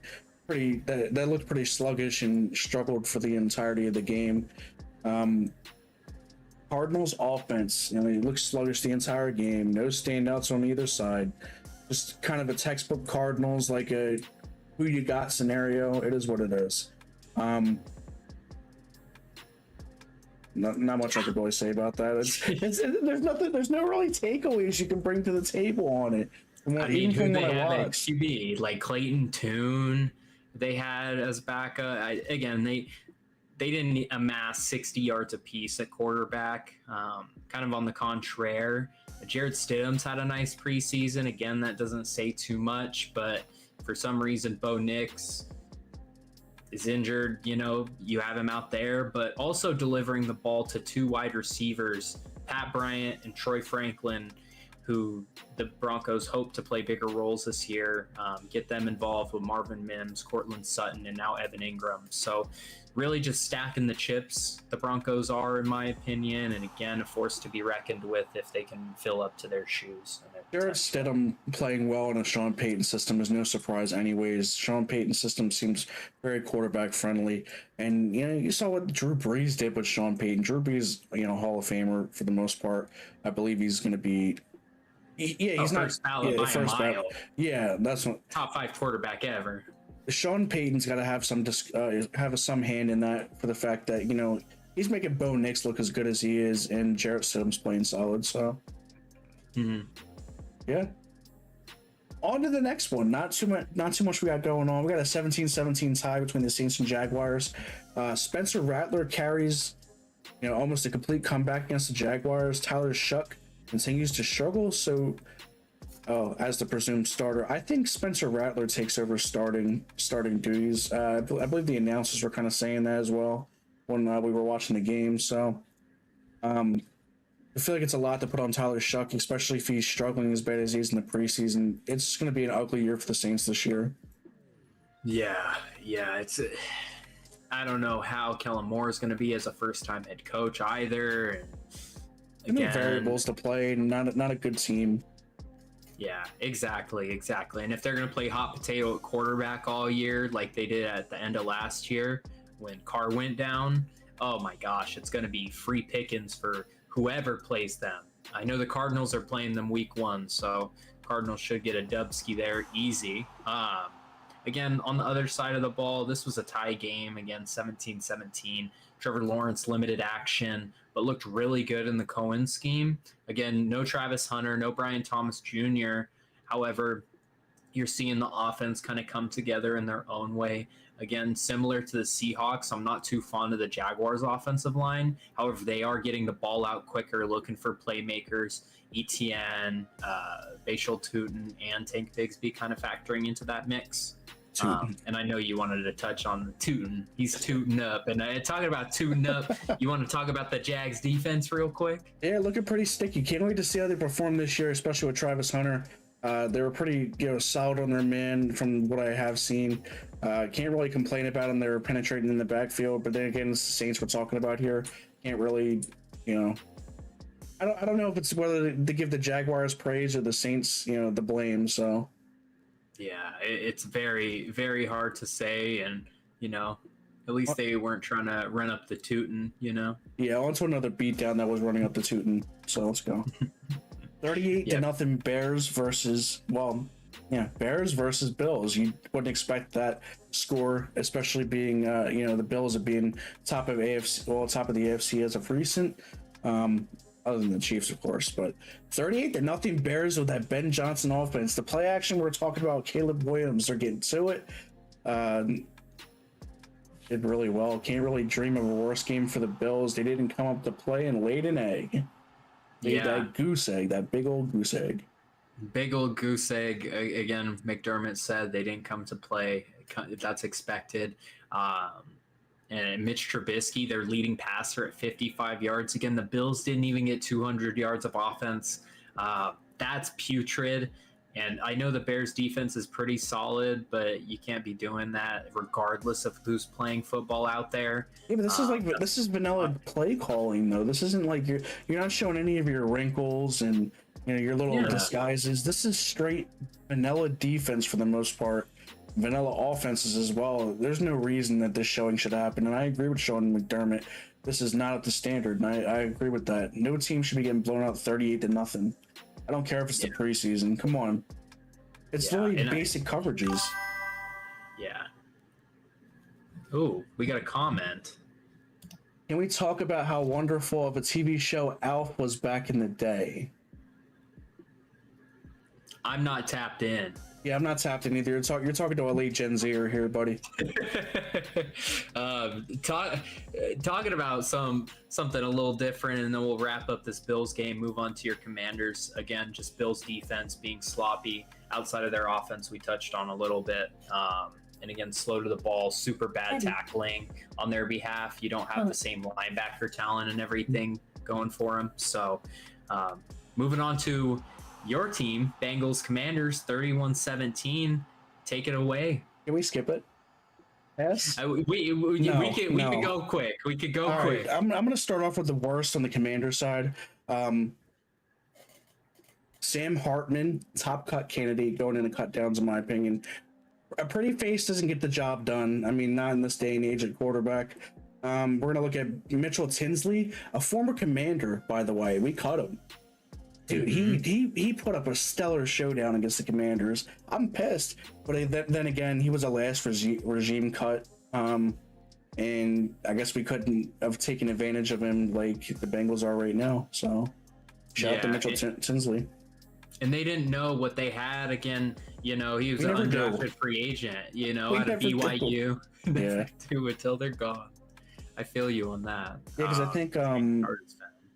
looked pretty sluggish and struggled for the entirety of the game. Cardinals offense, it looked sluggish the entire game. No standouts on either side. Just kind of a textbook Cardinals, like a who you got scenario. It is what it is. Not much I could really say about that. There's no really takeaways you can bring to the table on it. Who they had at QB, like Clayton Tune. They had as backup. They didn't amass 60 yards apiece at quarterback. Kind of on the contrary, Jared Stidham's had a nice preseason. Again, that doesn't say too much, but for some reason, Bo Nix is injured. You have him out there, but also delivering the ball to 2 wide receivers, Pat Bryant and Troy Franklin. who the Broncos hope to play bigger roles this year, get them involved with Marvin Mims, Cortland Sutton, and now Evan Ingram. So really just stacking the chips, the Broncos are, in my opinion, and again, a force to be reckoned with if they can fill up to their shoes. Jarrett Stidham playing well in a Sean Payton system is no surprise anyways. Sean Payton's system seems very quarterback friendly. And, you saw what Drew Brees did with Sean Payton. Drew Brees, Hall of Famer for the most part. I believe he's going to be... he's not... First ballot by a mile. Yeah, that's what... Top 5 quarterback ever. Sean Payton's got to have some hand in that for the fact that, he's making Bo Nix look as good as he is, and Jarrett Stidham's playing solid, so... Yeah. On to the next one. Not too much we got going on. We got a 17-17 tie between the Saints and Jaguars. Spencer Rattler carries, almost a complete comeback against the Jaguars. Tyler Shuck continues to struggle. So, as the presumed starter, I think Spencer Rattler takes over starting duties. I believe the announcers were kind of saying that as well when we were watching the game. So, I feel like it's a lot to put on Tyler Shuck, especially if he's struggling as bad as he is in the preseason. It's going to be an ugly year for the Saints this year. Yeah. I don't know how Kellen Moore is going to be as a first-time head coach either. And again, variables to play, not a good team. Yeah, exactly. And if they're going to play hot potato at quarterback all year, like they did at the end of last year when Carr went down, oh my gosh, it's going to be free pickings for whoever plays them. I know the Cardinals are playing them week 1, so Cardinals should get a dubski there easy. Again, on the other side of the ball, this was a tie game, again, 17-17. Trevor Lawrence limited action, but looked really good in the Cohen scheme. Again, no Travis Hunter, no Brian Thomas Jr. However, you're seeing the offense kind of come together in their own way. Again, similar to the Seahawks, I'm not too fond of the Jaguars' offensive line. However, they are getting the ball out quicker, looking for playmakers. ETN, Bashal Tootin, and Tank Bigsby kind of factoring into that mix. And I know you wanted to touch on the Tootin. He's tooting up. And talking about tooting up, you want to talk about the Jags defense real quick? Yeah, looking pretty sticky. Can't wait to see how they perform this year, especially with Travis Hunter. They were pretty, solid on their man from what I have seen. Can't really complain about them. They were penetrating in the backfield, but then again, it's the Saints we're talking about here. Can't really, I don't know if it's whether to give the Jaguars praise or the Saints, the blame. So, yeah, it's very, very hard to say, and at least they weren't trying to run up the Tootin. Yeah, on to another beatdown that was running up the Tootin. So let's go. 38-0 Bears versus Bears versus Bills. You wouldn't expect that score, especially being the Bills being top of the AFC as of recent, other than the Chiefs, of course. But 38-0 Bears with that Ben Johnson offense. The play action we're talking about, Caleb Williams, they're getting to it. Did really well. Can't really dream of a worse game for the Bills. They didn't come up to play and laid an egg. That goose egg, that big old goose egg. Big old goose egg. Again, McDermott said they didn't come to play. That's expected. And Mitch Trubisky, their leading passer at 55 yards. Again, the Bills didn't even get 200 yards of offense. That's putrid. And I know the Bears defense is pretty solid, but you can't be doing that regardless of who's playing football out there. Yeah, but this is vanilla play calling though. This isn't like you're not showing any of your wrinkles and your little disguises. This is straight vanilla defense for the most part. Vanilla offenses as well. There's no reason that this showing should happen, and I agree with Sean McDermott. This is not up to standard, and I agree with that. No team should be getting blown out 38-0. I don't care if it's the preseason. Come on. It's really basic coverages. Yeah. Ooh, we got a comment. Can we talk about how wonderful of a TV show Alf was back in the day? I'm not tapped in. Yeah, I'm not tapped in either. You're talking to a late Gen Zer here, buddy. Talking about something a little different, and then we'll wrap up this Bills game, move on to your Commanders. Again, just Bills defense being sloppy. Outside of their offense, we touched on a little bit. And again, slow to the ball, super bad tackling on their behalf. You don't have the same linebacker talent and everything going for them. So moving on to your team, Bengals Commanders, 31-17. Take it away. Can we skip it? Yes. We could go quick. We could go quick. Right. I'm going to start off with the worst on the Commander side. Sam Hartman, top cut candidate going into cut downs, in my opinion. A pretty face doesn't get the job done. I mean, not in this day and age at quarterback. We're going to look at Mitchell Tinsley, a former Commander, by the way. We cut him. Dude, he put up a stellar showdown against the Commanders. I'm pissed. But then again, he was a last regime cut. And I guess we couldn't have taken advantage of him like the Bengals are right now. So shout out to Mitchell Tinsley. And they didn't know what they had. Again, he was an undrafted free agent, out of BYU. They do until they're gone. I feel you on that. Yeah, because I think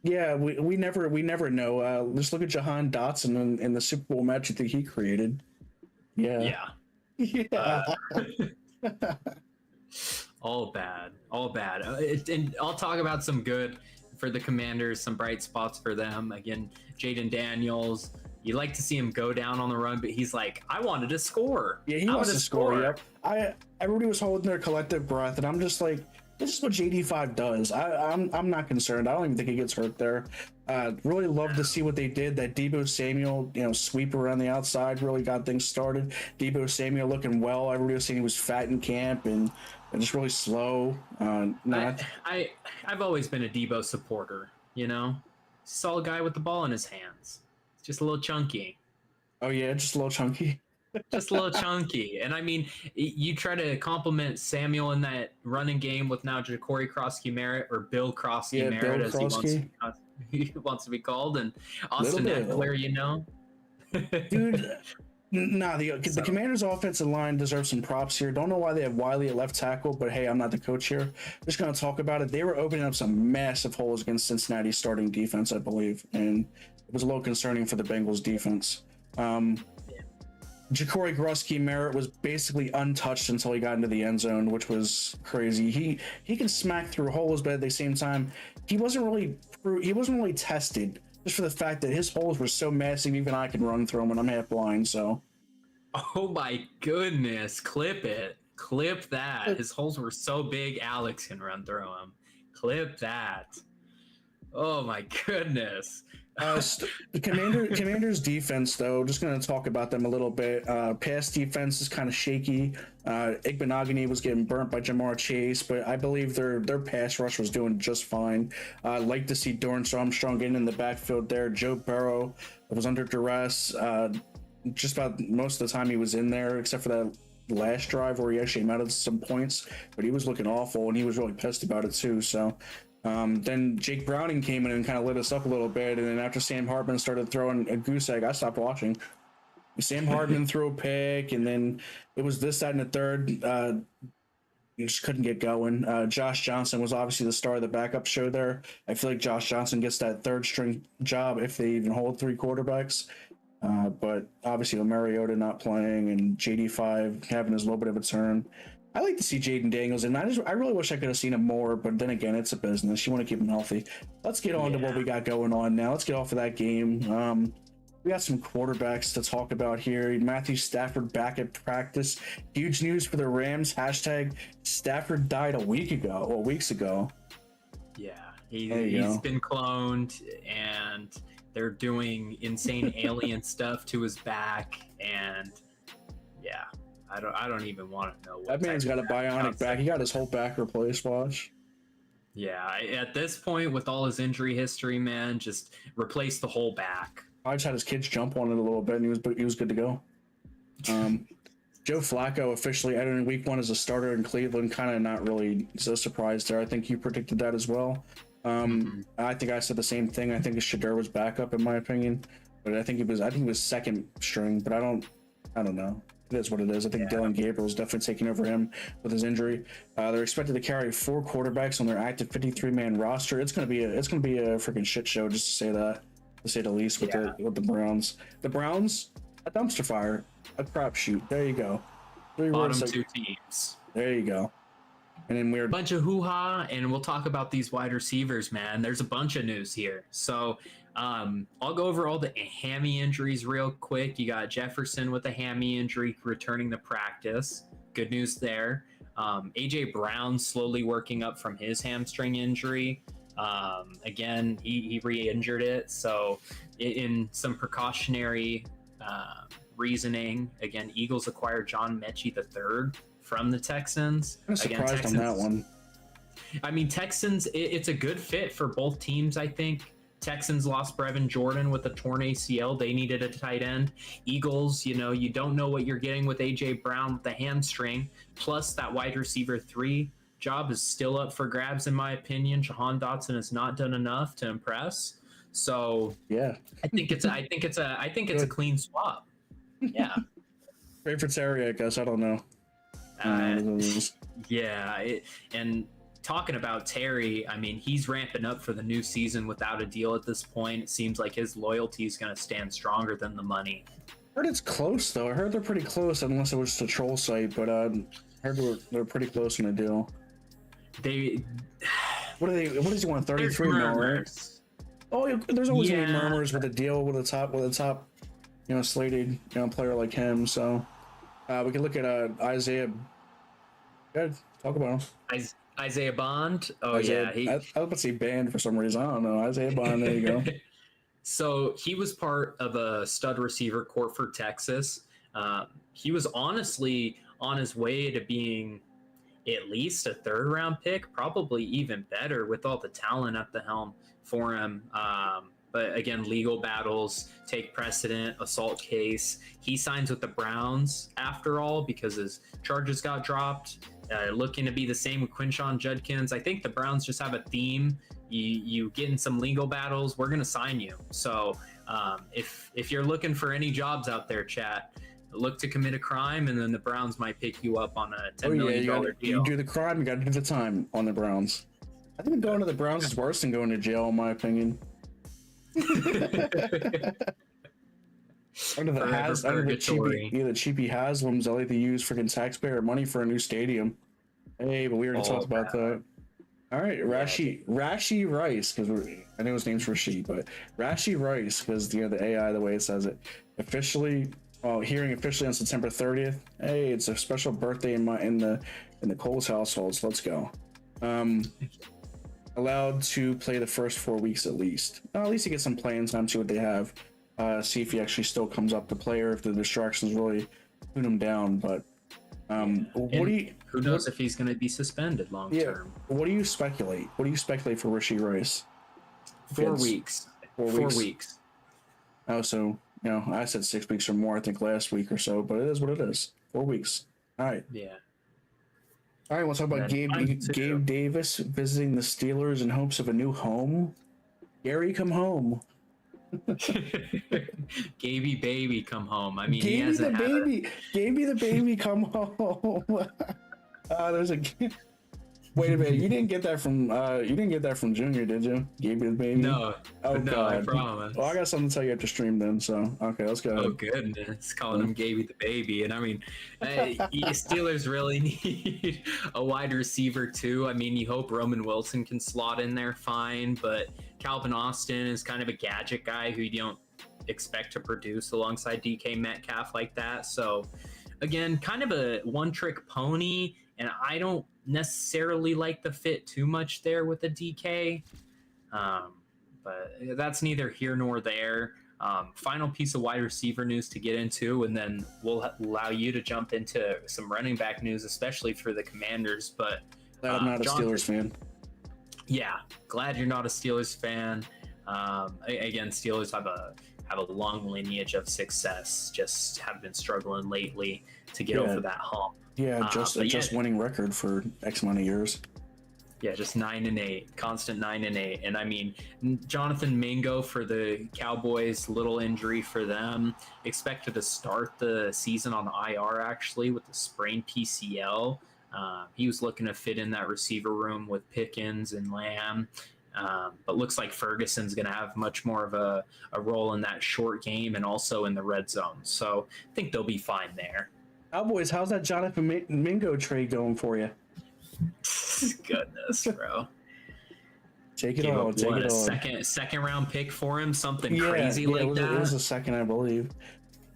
we never know. Just look at Jahan Dotson in the Super Bowl match that he created. Yeah. All bad. And I'll talk about some good for the Commanders, some bright spots for them. Again, Jaden Daniels. You like to see him go down on the run, but he's like, I wanted to score. Yeah, he wants to score. Yep. Everybody was holding their collective breath, and I'm just like, this is what JD5 does. I'm not concerned. I don't even think he gets hurt there. Really love to see what they did. That Deebo Samuel, sweep around the outside really got things started. Deebo Samuel looking well. Everybody was saying he was fat in camp and just really slow. I've always been a Deebo supporter. Solid guy with the ball in his hands. Just a little chunky. Oh yeah, just a little chunky. Just a little chunky. And I mean, you try to compliment Samuel in that running game with now Ja'Cory Krosky-Merritt, or Bill Krosky-Merritt, as he wants to be called, and Austin Eckler, Dude, the Commanders' offensive line deserves some props here. Don't know why they have Wiley at left tackle, but hey, I'm not the coach here. Just going to talk about it. They were opening up some massive holes against Cincinnati's starting defense, I believe, and it was a little concerning for the Bengals defense. Ja'Cory Krosky-Merritt was basically untouched until he got into the end zone, which was crazy. He can smack through holes, but at the same time, he wasn't really tested, just for the fact that his holes were so massive, even I can run through them when I'm half blind. So, oh my goodness, clip that. His holes were so big, Alex can run through them. Clip that. Oh my goodness. The Commanders defense, though, just going to talk about them a little bit. Pass defense is kind of shaky. Igbenogany was getting burnt by Jamar Chase, but I believe their pass rush was doing just fine. I'd like to see Dorrance Armstrong getting in the backfield there. Joe Burrow was under duress just about most of the time he was in there, except for that last drive where he actually amounted to some points, but he was looking awful, and he was really pissed about it too. So then Jake Browning came in and kind of lit us up a little bit, and then after Sam Hartman started throwing a goose egg, I stopped watching. Sam Hartman threw a pick, and then it was this, that, and the third. You just couldn't get going. Josh Johnson was obviously the star of the backup show there. I feel like Josh Johnson gets that third string job if they even hold three quarterbacks. But obviously with Mariota not playing and JD5 having his little bit of a turn, I like to see Jaden Daniels, and I really wish I could have seen him more, but then again, it's a business. You want to keep him healthy. Let's get on to what we got going on now. Let's get off of that game. We got some quarterbacks to talk about here. Matthew Stafford back at practice. Huge news for the Rams. Hashtag Stafford died weeks ago. Yeah, he's been cloned, and they're doing insane alien stuff to his back, and yeah. I don't even want to know what that man's got a bionic back. He got his whole back replaced, watch. Yeah, at this point, with all his injury history, man, just replace the whole back. I just had his kids jump on it a little bit, and he was good to go. Joe Flacco officially entering week 1 as a starter in Cleveland, kind of not really a surprise there. I think you predicted that as well. I think I said the same thing. I think Shadur was backup in my opinion, but I think he was second string, but I don't know. It is what it is. I think Dylan Gabriel is definitely taking over him with his injury. They're expected to carry 4 quarterbacks on their active 53-man roster. It's gonna be a freaking shit show, just to say the least. With the Browns. The Browns, a dumpster fire, a crapshoot. There you go. Bottom 2 teams. There you go. And then we're bunch of hoo-ha, and we'll talk about these wide receivers, man. There's a bunch of news here. So I'll go over all the hammy injuries real quick. You got Jefferson with a hammy injury returning to practice. Good news there. AJ Brown slowly working up from his hamstring injury. Again, he re-injured it. So in some precautionary reasoning, again, Eagles acquired John Mechie III from the Texans. I'm surprised on that one. I mean, Texans, it's a good fit for both teams, I think. Texans lost Brevin Jordan with a torn ACL. They needed a tight end. Eagles, you don't know what you're getting with A.J. Brown with the hamstring. Plus, that wide receiver 3 job is still up for grabs, in my opinion. Jahan Dotson has not done enough to impress. So, yeah, I think it's a clean swap. Yeah. Favorite area, I guess. I don't know. And talking about Terry, I mean, he's ramping up for the new season without a deal at this point. It seems like his loyalty is going to stand stronger than the money. I heard it's close, though. I heard they're pretty close, unless it was the troll site, but I heard they're pretty close in a deal. What does he want? 33 mil, right? Oh, there's always any murmurs with a deal with a top, slated, player like him. So we can look at Isaiah. Good, talk about him. Isaiah Bond. Oh, Isaiah, yeah. I was about to say banned for some reason. I don't know. Isaiah Bond. There you go. So he was part of a stud receiver corps for Texas. He was honestly on his way to being at least a 3rd round pick, probably even better with all the talent at the helm for him. But again, legal battles take precedent, assault case. He signs with the Browns after all because his charges got dropped. Looking to be the same with Quinshon Judkins. I think the Browns just have a theme. You get in some legal battles, we're going to sign you. So if you're looking for any jobs out there, chat, look to commit a crime, and then the Browns might pick you up on a $10 million deal. You do the crime, you got to do the time on the Browns. I think going to the Browns is worse than going to jail, in my opinion. Under the cheapy Haslams, I like to use freaking taxpayer money for a new stadium. Hey, but we already talked about that. All right, Rashi Rice, because I know his name's Rashi, but Rashi Rice, because the AI, the way it says it, hearing officially on September 30th. Hey, it's a special birthday in the Coles household. So let's go. Allowed to play the first 4 weeks at least. At least he gets some playing time. See what they have. See if he actually still comes up to play, or if the distractions really tune him down. But who knows if he's going to be suspended long term? What do you speculate? What do you speculate for Rashi Rice? 4 weeks. 4 weeks. Oh, so I said 6 weeks or more. I think last week or so, but it is what it is. 4 weeks. All right. Yeah. All right. We'll talk about Gabe Davis visiting the Steelers in hopes of a new home. Gary, come home. Gaby baby come home. I mean, Gaby the baby come home. There's a wait a minute, you didn't get that from Junior, did you? Gaby the baby? No. Oh no, God. I promise. Well, I got something to tell you after stream then, so okay, let's go. Oh goodness, calling him Gaby the baby. And I mean, Steelers really need a wide receiver too. I mean, you hope Roman Wilson can slot in there fine, but Calvin Austin is kind of a gadget guy who you don't expect to produce alongside DK Metcalf like that. So again, kind of a one-trick pony, and I don't necessarily like the fit too much there with the DK. But that's neither here nor there. Final piece of wide receiver news to get into, and then we'll allow you to jump into some running back news, especially for the Commanders. But I'm not a Steelers fan. Yeah, glad you're not a Steelers fan. Again, Steelers have a long lineage of success, just have been struggling lately to get over that hump. Yeah, just winning record for X amount of years. Yeah, just 9-8, constant 9-8. And I mean, Jonathan Mingo for the Cowboys, little injury for them. Expected to start the season on the IR actually with the sprained PCL. He was looking to fit in that receiver room with Pickens and Lamb. But looks like Ferguson's going to have much more of a role in that short game and also in the red zone. So I think they'll be fine there. Cowboys, how's that Jonathan Mingo trade going for you? Goodness, bro. Take it all. Take it all. Second round pick for him, something crazy like that. It was a second, I believe.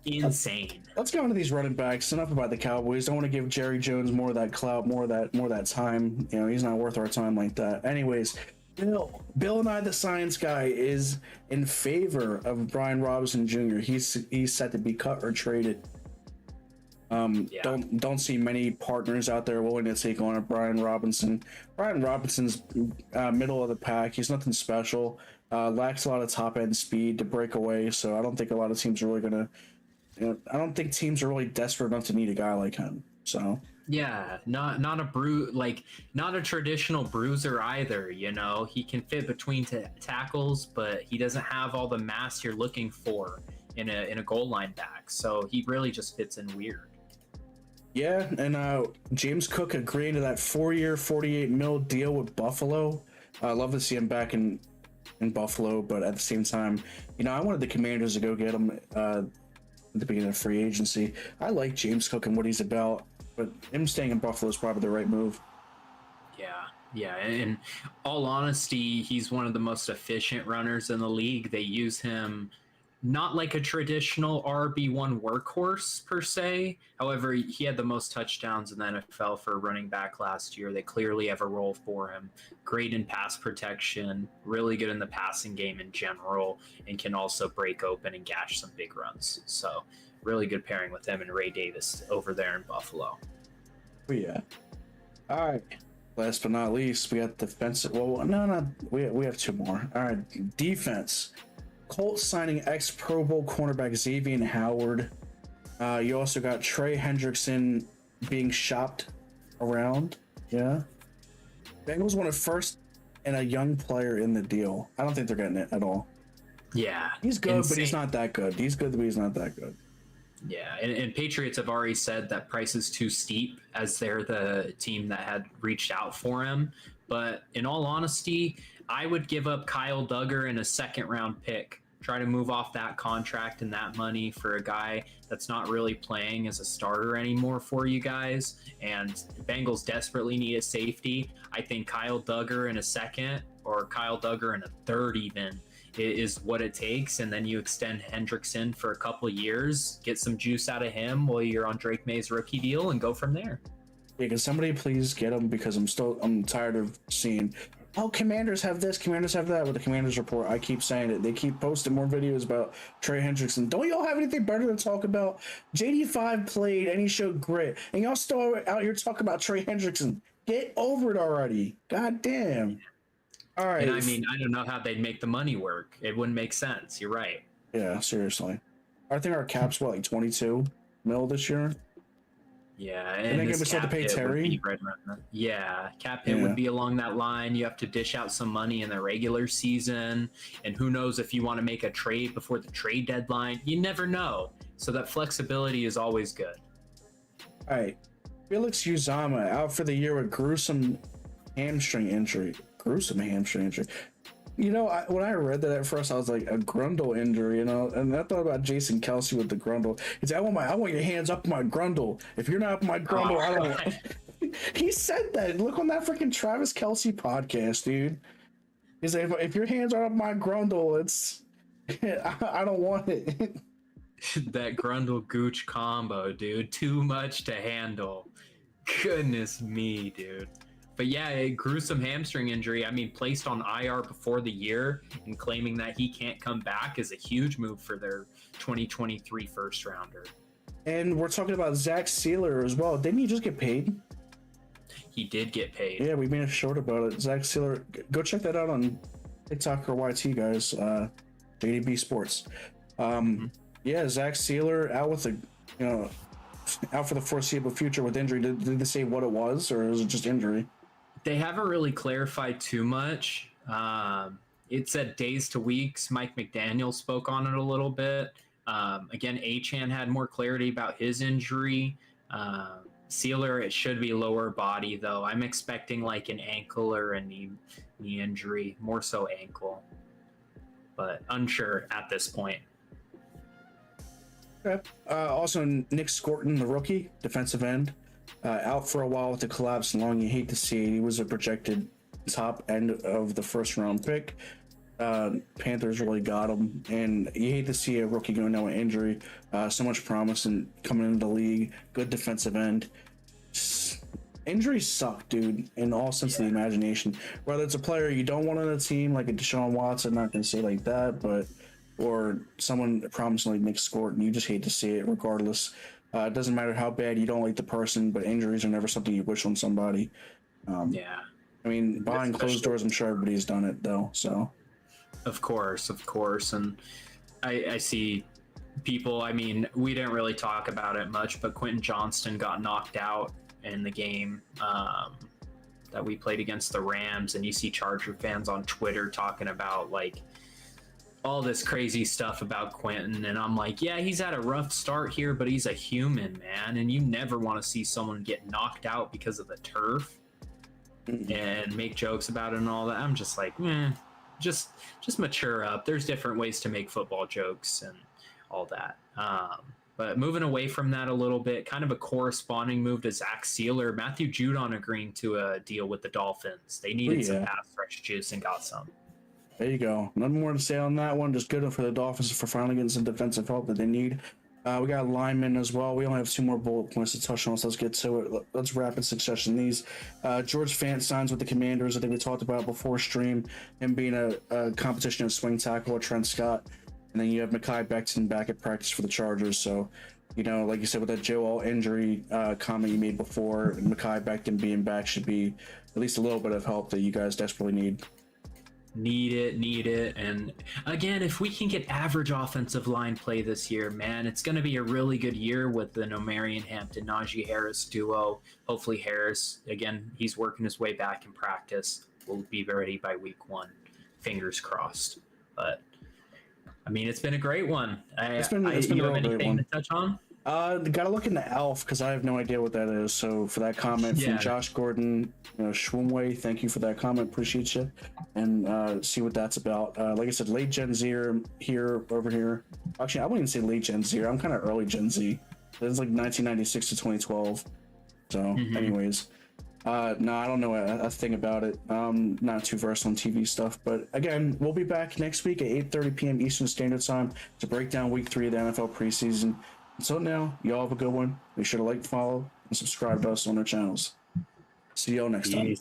Insane. Let's go into these running backs. Enough about the Cowboys. Don't want to give Jerry Jones more of that clout, more of that time. You know, he's not worth our time like that. Anyways, Bill and I, the science guy, is in favor of Brian Robinson Jr. He's set to be cut or traded. Don't see many partners out there willing to take on a Brian Robinson. Brian Robinson's middle of the pack. He's nothing special. Lacks a lot of top end speed to break away. So I don't think a lot of teams are really gonna. I don't think teams are really desperate enough to need a guy like him. So yeah, not a traditional bruiser either. You know, he can fit between tackles, but he doesn't have all the mass you're looking for in a goal line back. So he really just fits in weird. Yeah, and James Cook agreeing to that 4-year, $48 million deal with Buffalo. I love to see him back in Buffalo, but at the same time, I wanted the Commanders to go get him at the beginning of free agency. I like James Cook and what he's about, but him staying in Buffalo is probably the right move. Yeah. In all honesty, he's one of the most efficient runners in the league. They use him not like a traditional RB1 workhorse per se. However, he had the most touchdowns in the NFL for a running back last year. They clearly have a role for him. Great in pass protection, really good in the passing game in general, and can also break open and gash some big runs. So really good pairing with him and Ray Davis over there in Buffalo. Oh, yeah. All right. Last but not least, we got defensive. Well, no, we have two more. All right, defense. Colts signing ex-Pro Bowl cornerback Xavier Howard. You also got Trey Hendrickson being shopped around. Yeah. Bengals wanted first and a young player in the deal. I don't think they're getting it at all. Yeah. He's good, but he's not that good. He's good, but he's not that good. Yeah, and Patriots have already said that price is too steep as they're the team that had reached out for him. But in all honesty, I would give up Kyle Duggar in a second-round pick. Try to move off that contract and that money for a guy that's not really playing as a starter anymore for you guys. And the Bengals desperately need a safety. I think Kyle Duggar in a second, or Kyle Duggar in a third even, is what it takes. And then you extend Hendrickson for a couple of years, get some juice out of him while you're on Drake May's rookie deal, and go from there. Yeah, can somebody please get him, because I'm tired of seeing, oh, Commanders have this, Commanders have that with the Commanders report. I keep saying it. They keep posting more videos about Trey Hendrickson. Don't y'all have anything better to talk about? JD5 played and he showed grit, and y'all still out here talking about Trey Hendrickson. Get over it already. God damn. All right. And I mean, I don't know how they'd make the money work. It wouldn't make sense. You're right. Yeah, seriously. I think our cap's like 22 mil this year. Yeah, and then we still have to pay Terry. Yeah, cap hit would be along that line. You have to dish out some money in the regular season, and who knows if you want to make a trade before the trade deadline. You never know. So that flexibility is always good. All right, Felix Uzama out for the year with gruesome hamstring injury. When I read that at first, I was like, a Grundle injury, and I thought about Jason Kelsey with the Grundle. He's like, I want your hands up my Grundle. If you're not up my Grundle, I don't want. He said that. Look on that freaking Travis Kelsey podcast, dude. He's like, if your hands are up my Grundle, it's I don't want it. That Grundle Gooch combo, dude. Too much to handle. Goodness me, dude. But yeah, a gruesome hamstring injury. I mean, placed on IR before the year and claiming that he can't come back is a huge move for their 2023 first rounder. And we're talking about Zach Sealer as well. Didn't he just get paid? He did get paid. Yeah, we made a short about it. Zach Sealer, go check that out on TikTok or YT, guys. JDB Sports. Yeah, Zach Sealer out with out for the foreseeable future with injury. Did they say what it was, or is it just injury? They haven't really clarified too much. It said days to weeks. Mike McDaniel spoke on it a little bit. Again, Achane had more clarity about his injury. Sealer, it should be lower body, though. I'm expecting like an ankle or a knee injury, more so ankle, but unsure at this point. Okay. Also, Nick Scorton, the rookie, defensive end. out for a while with the collapsed lung. You hate to see it. He was a projected top end of the first round pick. Panthers really got him, and you hate to see a rookie go down with injury. So much promise and coming into the league, good defensive end. Injuries suck, dude, in all sense of the imagination. Whether it's a player you don't want on the team, like a Deshaun Watson, not gonna say like that, but or someone promising like Nick Scott, and you just hate to see it regardless. It doesn't matter how bad you don't like the person, but injuries are never something you wish on somebody. I mean, behind closed doors, I'm sure everybody's done it though. So, of course, and I see people. I mean, we didn't really talk about it much, but Quentin Johnston got knocked out in the game that we played against the Rams, and you see Charger fans on Twitter talking about like all this crazy stuff about Quentin, and I'm like, yeah, he's had a rough start here, but he's a human, man, and you never want to see someone get knocked out because of the turf and make jokes about it and all that. I'm just like, just mature up. There's different ways to make football jokes and all that. But moving away from that a little bit, kind of a corresponding move to Zach Sealer, Matthew Judon agreeing to a deal with the Dolphins. They needed some pass rush juice and got some. There you go. Nothing more to say on that one. Just good for the Dolphins for finally getting some defensive help that they need. We got linemen as well. We only have 2 more bullet points to touch on, so let's get to it. Let's rapid succession these. George Fant signs with the Commanders. I think we talked about before stream, him being a competition of swing tackle with Trent Scott. And then you have Mekhi Becton back at practice for the Chargers. So, you know, like you said, with that Joel injury comment you made before, Mekhi Becton being back should be at least a little bit of help that you guys desperately need. Need it. And again, if we can get average offensive line play this year, man, it's going to be a really good year with the Nomarian Hampton, Najee Harris duo. Hopefully Harris, again, he's working his way back in practice. Will be ready by week 1. Fingers crossed. But I mean, it's been a great one. It's been a real great one. To touch on? Gotta look into Alf because I have no idea what that is. So for that comment from Josh Gordon, Schwimway, thank you for that comment. Appreciate you. And see what that's about. Like I said, late Gen Z over here. Actually, I wouldn't even say late Gen Z. I'm kind of early Gen Z. It's like 1996 to 2012. So, anyways. No, I don't know a thing about it. Not too versed on TV stuff, but again, we'll be back next week at 8:30 p.m. Eastern Standard Time to break down Week 3 of the NFL preseason. Until now, y'all have a good one. Make sure to like, follow, and subscribe to us on our channels. See y'all next time.